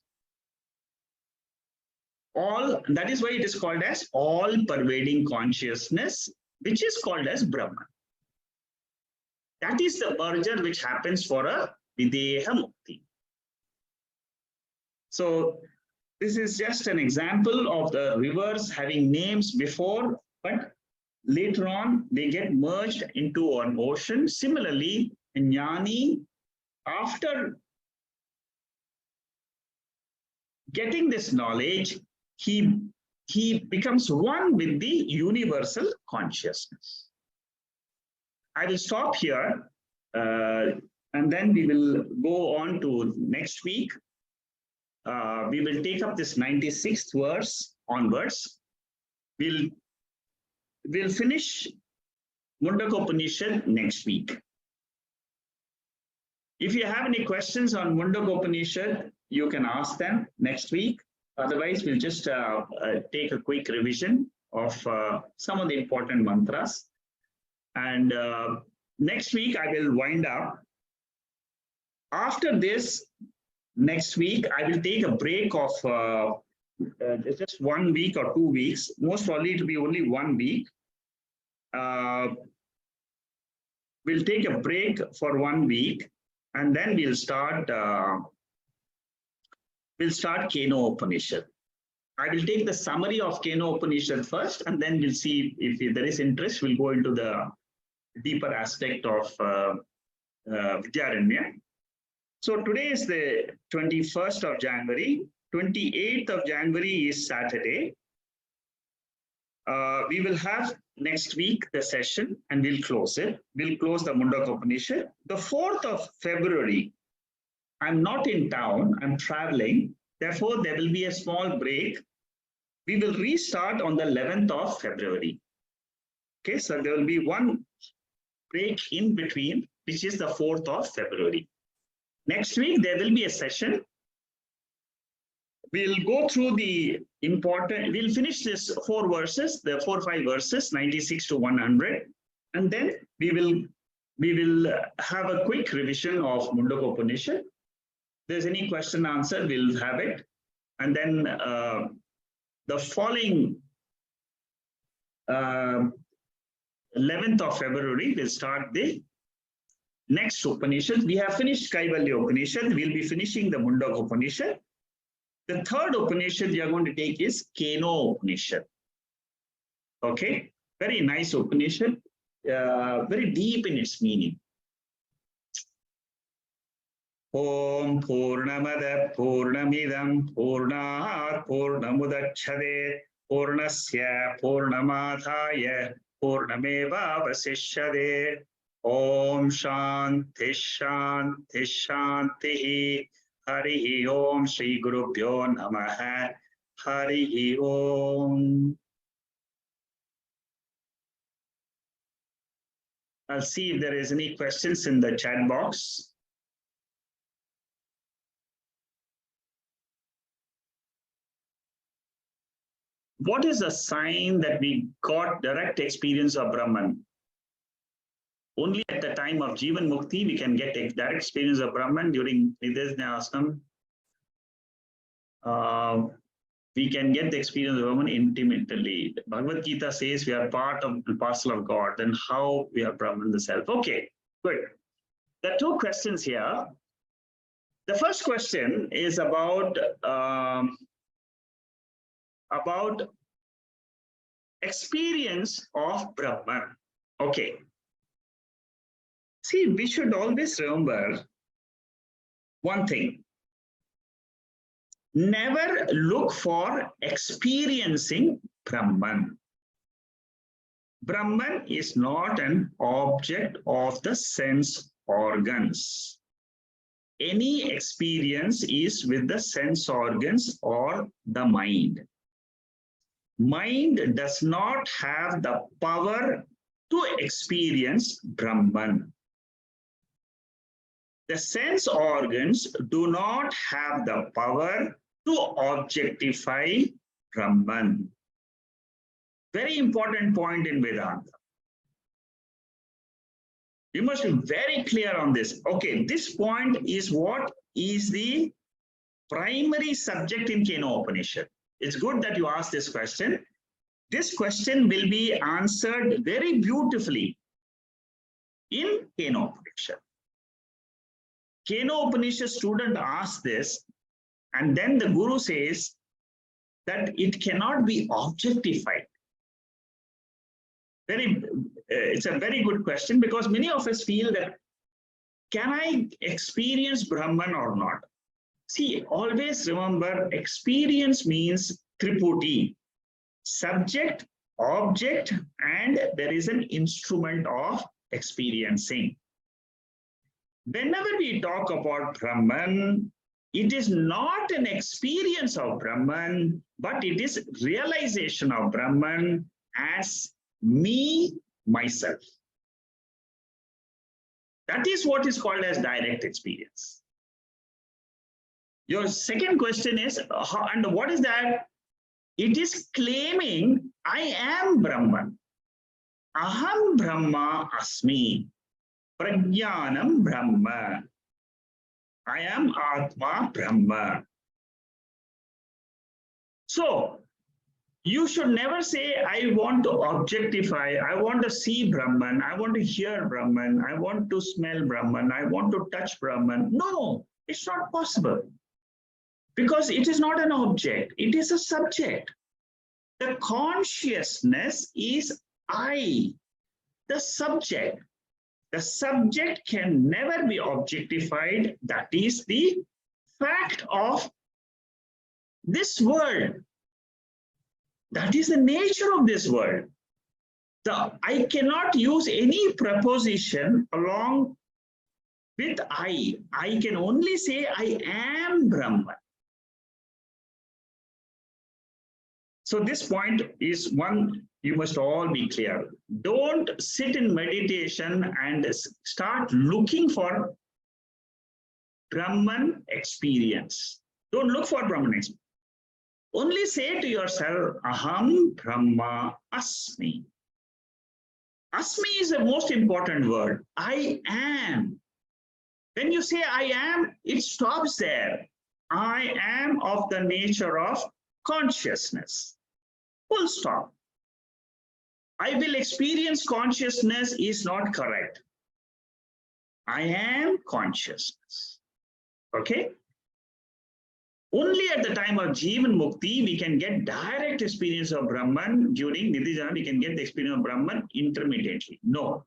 All, that is why it is called as all pervading consciousness, which is called as Brahman. That is the merger which happens for a Videha Mukti. So this is just an example of the rivers having names before, but later on they get merged into an ocean. Similarly, Jnani, after getting this knowledge, he becomes one with the universal consciousness. I will stop here, and then we will go on to next week. We will take up this 96th verse onwards. We'll finish Mundaka Upanishad next week. If you have any questions on Mundaka Upanishad, you can ask them next week. Otherwise, we'll just take a quick revision of some of the important mantras. And next week, I will wind up. After this, next week, I will take a break of just 1 week or 2 weeks. Most probably, it will be only 1 week. We'll take a break for 1 week, and then we'll start Keno Upanishad. I will take the summary of Keno Upanishad first, and then we'll see if there is interest. We'll go into the deeper aspect of Vidyaranya. So today is the 21st of January. 28th of January is Saturday. We will have next week the session, and we'll close it. We'll close the Mundaka Upanishad. The 4th of February, I'm not in town, I'm traveling. Therefore, there will be a small break. We will restart on the 11th of February. Okay, so there will be one break in between, which is the 4th of February. Next week, there will be a session. We'll go through the important, we'll finish this 4 verses, the 4 or 5 verses, 96 to 100. And then we will have a quick revision of Mundaka Upanishad. If there's any question answer, we'll have it. And then the following 11th of February, we'll start the next Upanishad. We have finished Kaivalya Upanishad. We'll be finishing the Mundaka Upanishad. The 3rd Upanishad we are going to take is Keno Upanishad. Okay, very nice Upanishad, very deep in its meaning. Om Purnamada Purnamidam Purnat Purnamudachade Purnasya Purnamadhaya Purnameva Vasishyade. Om Shanti Shanti Shanti. Hari Om Shri Guru Pyo Namaha. Hari Om. I'll see if there is any questions in the chat box. What is a sign that we got direct experience of Brahman? Only at the time of Jivan Mukti, we can get direct experience of Brahman. During Nidesnasam, we can get the experience of Brahman intimately. Bhagavad Gita says we are part of the parcel of God. Then how we are Brahman the self? Okay, good. There are 2 questions here. The first question is about experience of Brahman. Okay. See, we should always remember one thing. never look for experiencing Brahman. Brahman is not an object of the sense organs. Any experience is with the sense organs or the mind. Mind does not have the power to experience Brahman. The sense organs do not have the power to objectify Brahman. Very important point in Vedanta. You must be very clear on this. Okay, this point is what is the primary subject in Kena Upanishad. It's good that you asked this question. This question will be answered very beautifully in Kena Upanishad. Kena Upanishad student asks this, and then the Guru says that it cannot be objectified. It's a very good question, because many of us feel that, can I experience Brahman or not? See, always remember, experience means Triputi: subject, object, and there is an instrument of experiencing. Whenever we talk about Brahman, it is not an experience of Brahman, but it is realization of Brahman as me, myself. That is what is called as direct experience. Your second question is, and what is that? It is claiming, I am Brahman. Aham Brahma Asmi. Prajnanam Brahma. I am Atma Brahma. So, you should never say, I want to objectify, I want to see Brahman, I want to hear Brahman, I want to smell Brahman, I want to touch Brahman. No, it's not possible. Because it is not an object, it is a subject. The consciousness is I, the subject. The subject can never be objectified. That is the fact of this world. That is the nature of this world. I cannot use any preposition along with I. I can only say I am Brahman. So this point is one you must all be clear. Don't sit in meditation and start looking for Brahman experience. Don't look for Brahman experience. Only say to yourself, Aham Brahma Asmi. Asmi is the most important word. I am. When you say I am, it stops there. I am of the nature of consciousness. Full stop. I will experience consciousness is not correct. I am consciousness. Okay? Only at the time of Jivan Mukti, we can get direct experience of Brahman. During Nidhi, we can get the experience of Brahman intermittently. No.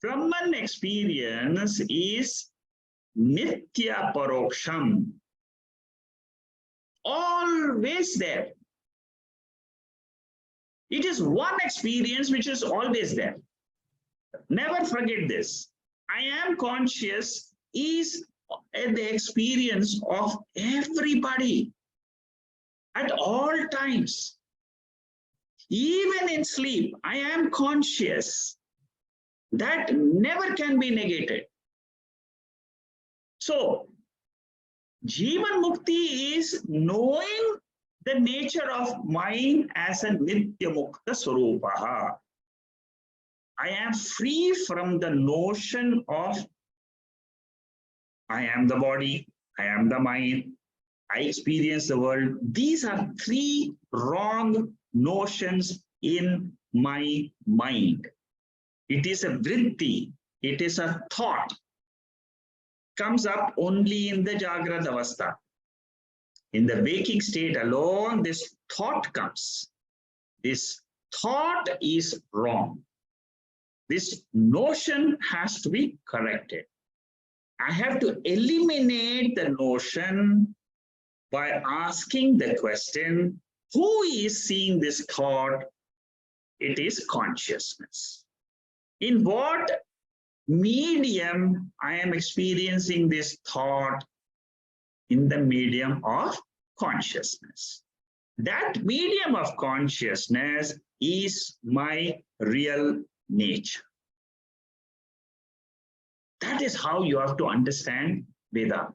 Brahman experience is Nitya Paroksham. Always there. It is one experience which is always there. Never forget this. I am conscious is the experience of everybody at all times. Even in sleep, I am conscious. That never can be negated. So, Jivan Mukti is knowing the nature of mind as a Nitya Mukta Swarupaha. I am free from the notion of I am the body, I am the mind, I experience the world. These are three wrong notions in my mind. It is a vritti, it is a thought, comes up only in the Jagrata Avastha. In the waking state alone, this thought comes. This thought is wrong. This notion has to be corrected. I have to eliminate the notion by asking the question, who is seeing this thought? It is consciousness. In what medium I am experiencing this thought? In the medium of consciousness. That medium of consciousness is my real nature. That is how you have to understand Vedanta.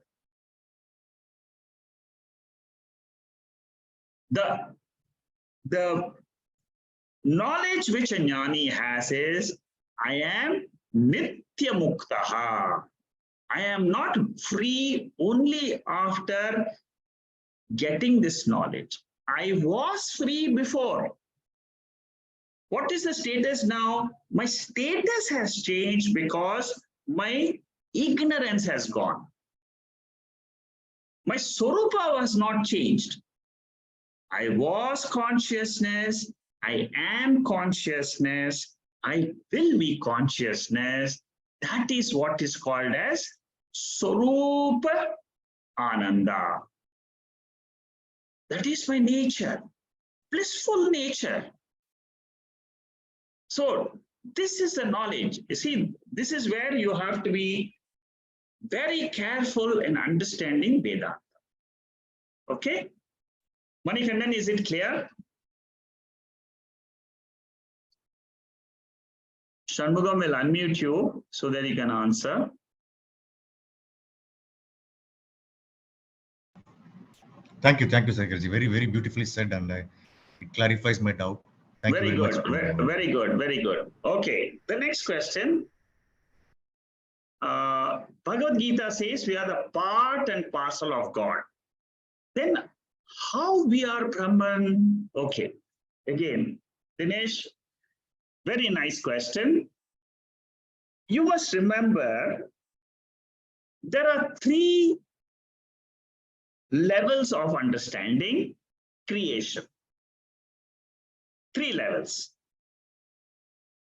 The knowledge which a jnani has is, I am nitya muktaha. I am not free only after getting this knowledge. I was free before. What is the status now? My status has changed because my ignorance has gone. My Swarupa was not changed. I was consciousness, I am consciousness, I will be consciousness. That is what is called as Swarupa Ananda. That is my nature, blissful nature. So this is the knowledge. You see, this is where you have to be very careful in understanding Vedanta. Okay? Manikandan, is it clear? Shanmugam will unmute you so that you can answer. Thank you, Sagarji. Very, very beautifully said, and it clarifies my doubt. Thank you very much. Very good, very good. Okay, the next question. Bhagavad Gita says we are the part and parcel of God. Then how we are Brahman? Okay, again, Dinesh, very nice question. You must remember there are three levels of understanding creation. Three levels.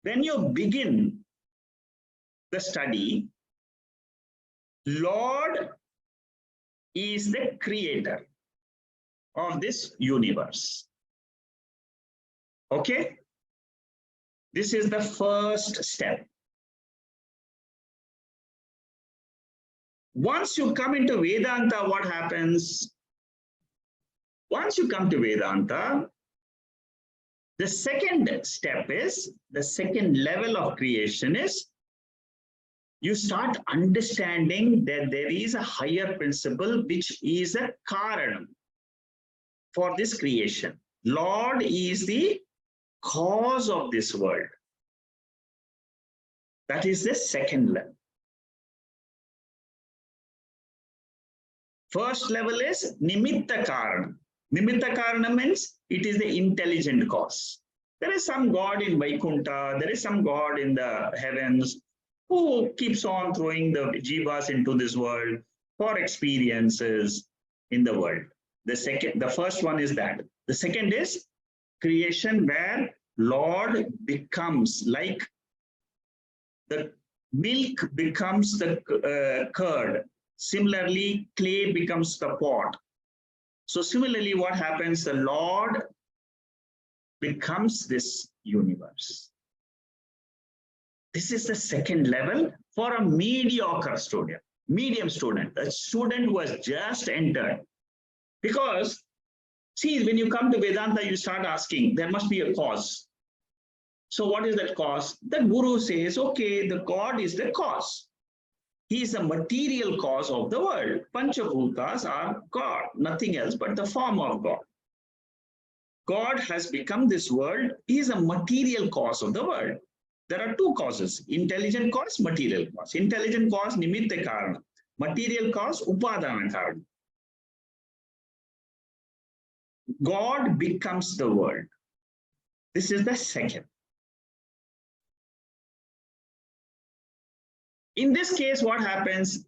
When you begin the study, Lord is the creator of this universe. Okay? This is the first step. Once you come into Vedanta, what happens? Once you come to Vedanta, the second step is, the second level of creation is, you start understanding that there is a higher principle which is a karanam for this creation. Lord is the cause of this world. That is the second level. First level is nimitta karanam. Nimitta karanam means it is the intelligent cause. There is some God in Vaikuntha, there is some God in the heavens who keeps on throwing the jivas into this world for experiences in the world. The first one is that. The second is creation where Lord becomes like the milk becomes the curd. Similarly, clay becomes the pot. So similarly, what happens? The Lord becomes this universe. This is the second level for a mediocre student, medium student, a student who has just entered. Because, see, when you come to Vedanta, you start asking, there must be a cause. So what is that cause? The Guru says, okay, the God is the cause. He is the material cause of the world. Panchabhutas are God, nothing else but the form of God. God has become this world. He is a material cause of the world. There are two causes, intelligent cause, material cause. Intelligent cause, nimitta karana. Material cause, upadana karana. God becomes the world. This is the second. In this case, what happens?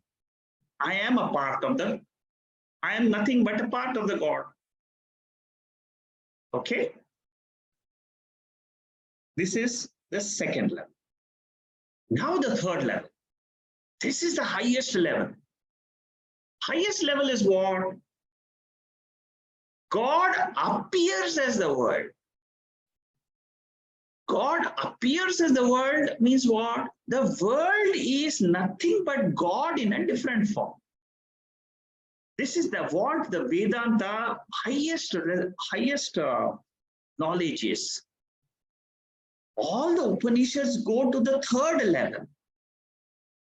I am a part of the, I am nothing but a part of the God. Okay? This is the second level. Now the third level. This is the highest level. Highest level is what? God appears as the world. God appears as the world means what? The world is nothing but God in a different form. This is what the Vedanta highest knowledge is. All the Upanishads go to the third level.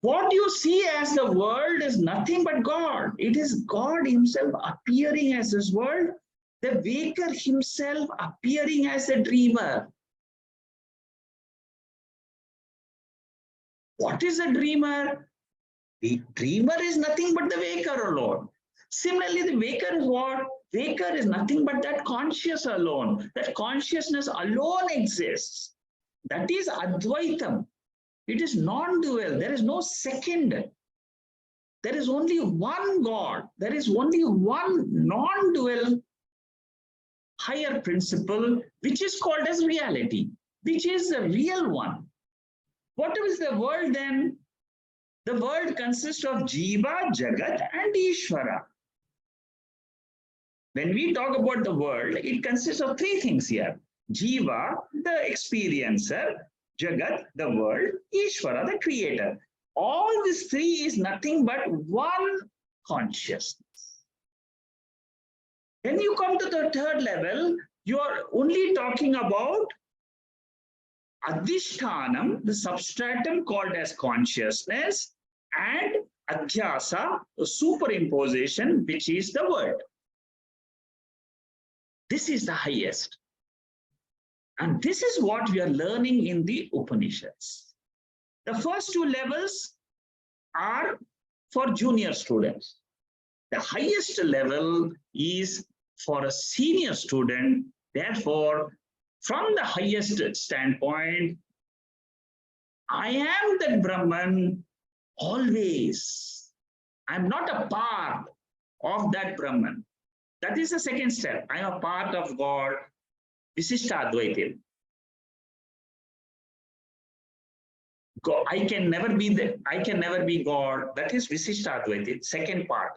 What you see as the world is nothing but God. It is God himself appearing as this world, the waker himself appearing as a dreamer. What is a dreamer? The dreamer is nothing but the waker alone. Similarly, the waker is what? Waker is nothing but that conscious alone. That consciousness alone exists. That is Advaitam. It is non-dual. There is no second. There is only one God. There is only one non-dual higher principle, which is called as reality, which is the real one. What is the world then? The world consists of Jiva, Jagat, and Ishvara. When we talk about the world, it consists of three things here. Jiva, the experiencer, Jagat, the world, Ishvara, the creator. All these three is nothing but one consciousness. When you come to the third level, you are only talking about Adhishtanam, the substratum called as consciousness, and Adhyasa, the superimposition, which is the word. This is the highest. And this is what we are learning in the Upanishads. The first two levels are for junior students. The highest level is for a senior student. Therefore, from the highest standpoint, I am that Brahman always. I'm not a part of that Brahman. That is the second step. I am a part of God, Visishta Advaitam. I can never be God. That is Visishta Advaitam, second part.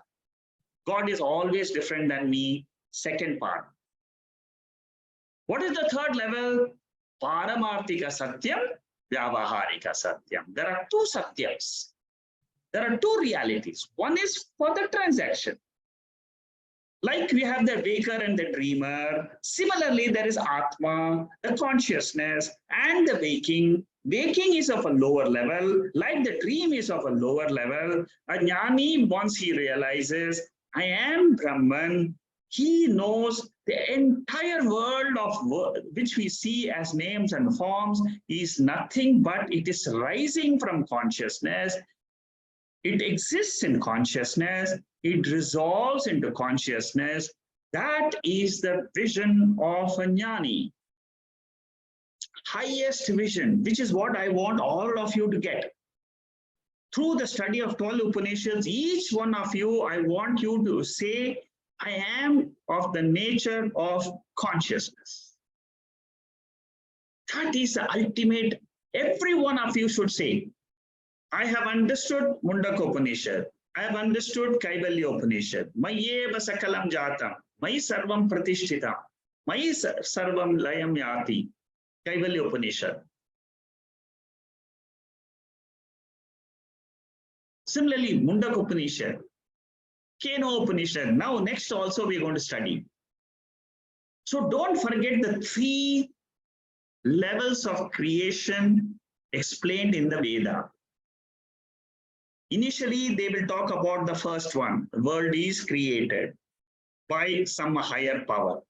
God is always different than me, second part. What is the third level? Paramarthika Satyam, Vyavaharika Satyam. There are two Satyams. There are two realities. One is for the transaction. Like we have the waker and the dreamer. Similarly, there is Atma, the consciousness, and the waking. Waking is of a lower level, like the dream is of a lower level. A jnani, once he realizes, I am Brahman, he knows the entire world of which we see as names and forms is nothing but it is rising from consciousness. It exists in consciousness. It resolves into consciousness. That is the vision of a jnani. Highest vision, which is what I want all of you to get. Through the study of 12 Upanishads, each one of you, I want you to say, I am of the nature of consciousness. That is the ultimate, every one of you should say, I have understood Mundaka Upanishad. I have understood Kaivalya Upanishad. Mayeva sakalam jatam. Mai sarvam pratishthitam. Mai sarvam layam yati. Kaivalya Upanishad. Similarly, Mundaka Upanishad. Keno Upanishad. Now, next also we are going to study. So don't forget the three levels of creation explained in the Veda. Initially, they will talk about the first one. The world is created by some higher power.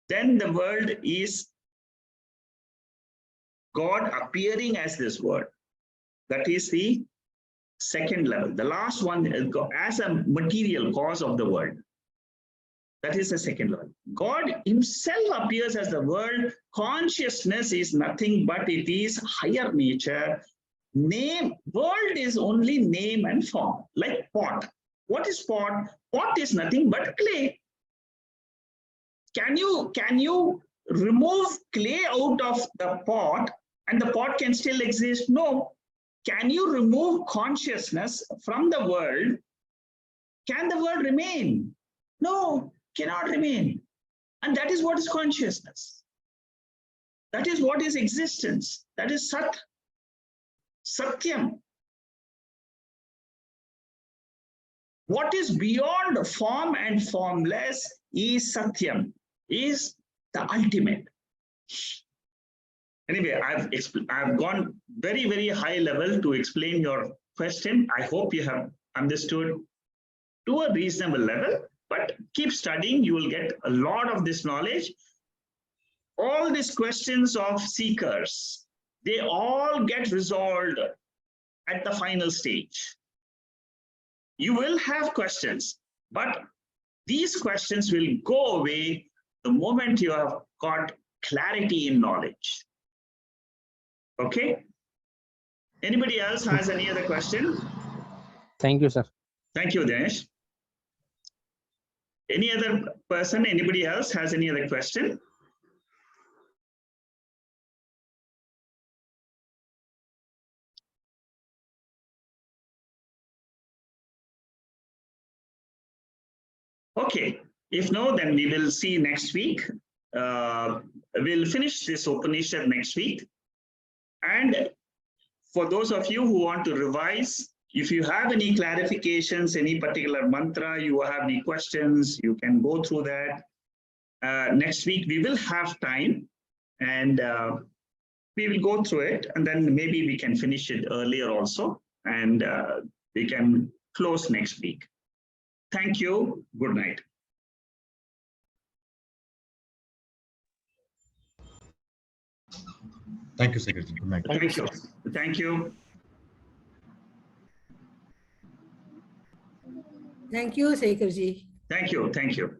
Then the world is God appearing as this world. That is the second level. The last one is as a material cause of the world. That is the second level. God himself appears as the world. Consciousness is nothing but it is higher nature. Name, world is only name and form, like pot. What is pot? Pot is nothing but clay. Can you remove clay out of the pot and the pot can still exist? No. Can you remove consciousness from the world? Can the world remain? No, cannot remain. And that is what is consciousness. That is what is existence. That is Sat, Satyam. What is beyond form and formless is Satyam, is the ultimate. Anyway, I've gone very, very high level to explain your question. I hope you have understood to a reasonable level, but keep studying. You will get a lot of this knowledge. All these questions of seekers, they all get resolved at the final stage. You will have questions, but these questions will go away the moment you have got clarity in knowledge. Okay? Anybody else has any other question? Thank you, sir. Thank you, Dinesh. Any other person, anybody else has any other question? Okay, if no, then we will see next week. We'll finish this Upanishad next week. And for those of you who want to revise, if you have any clarifications, any particular mantra, you have any questions, you can go through that. Next week, we will have time and we will go through it, and then maybe we can finish it earlier also, and we can close next week. Thank you. Good night. Thank you, Secretary. Good night. Thank you. Thank you. Thank you, Sekharji. Thank you. Thank you.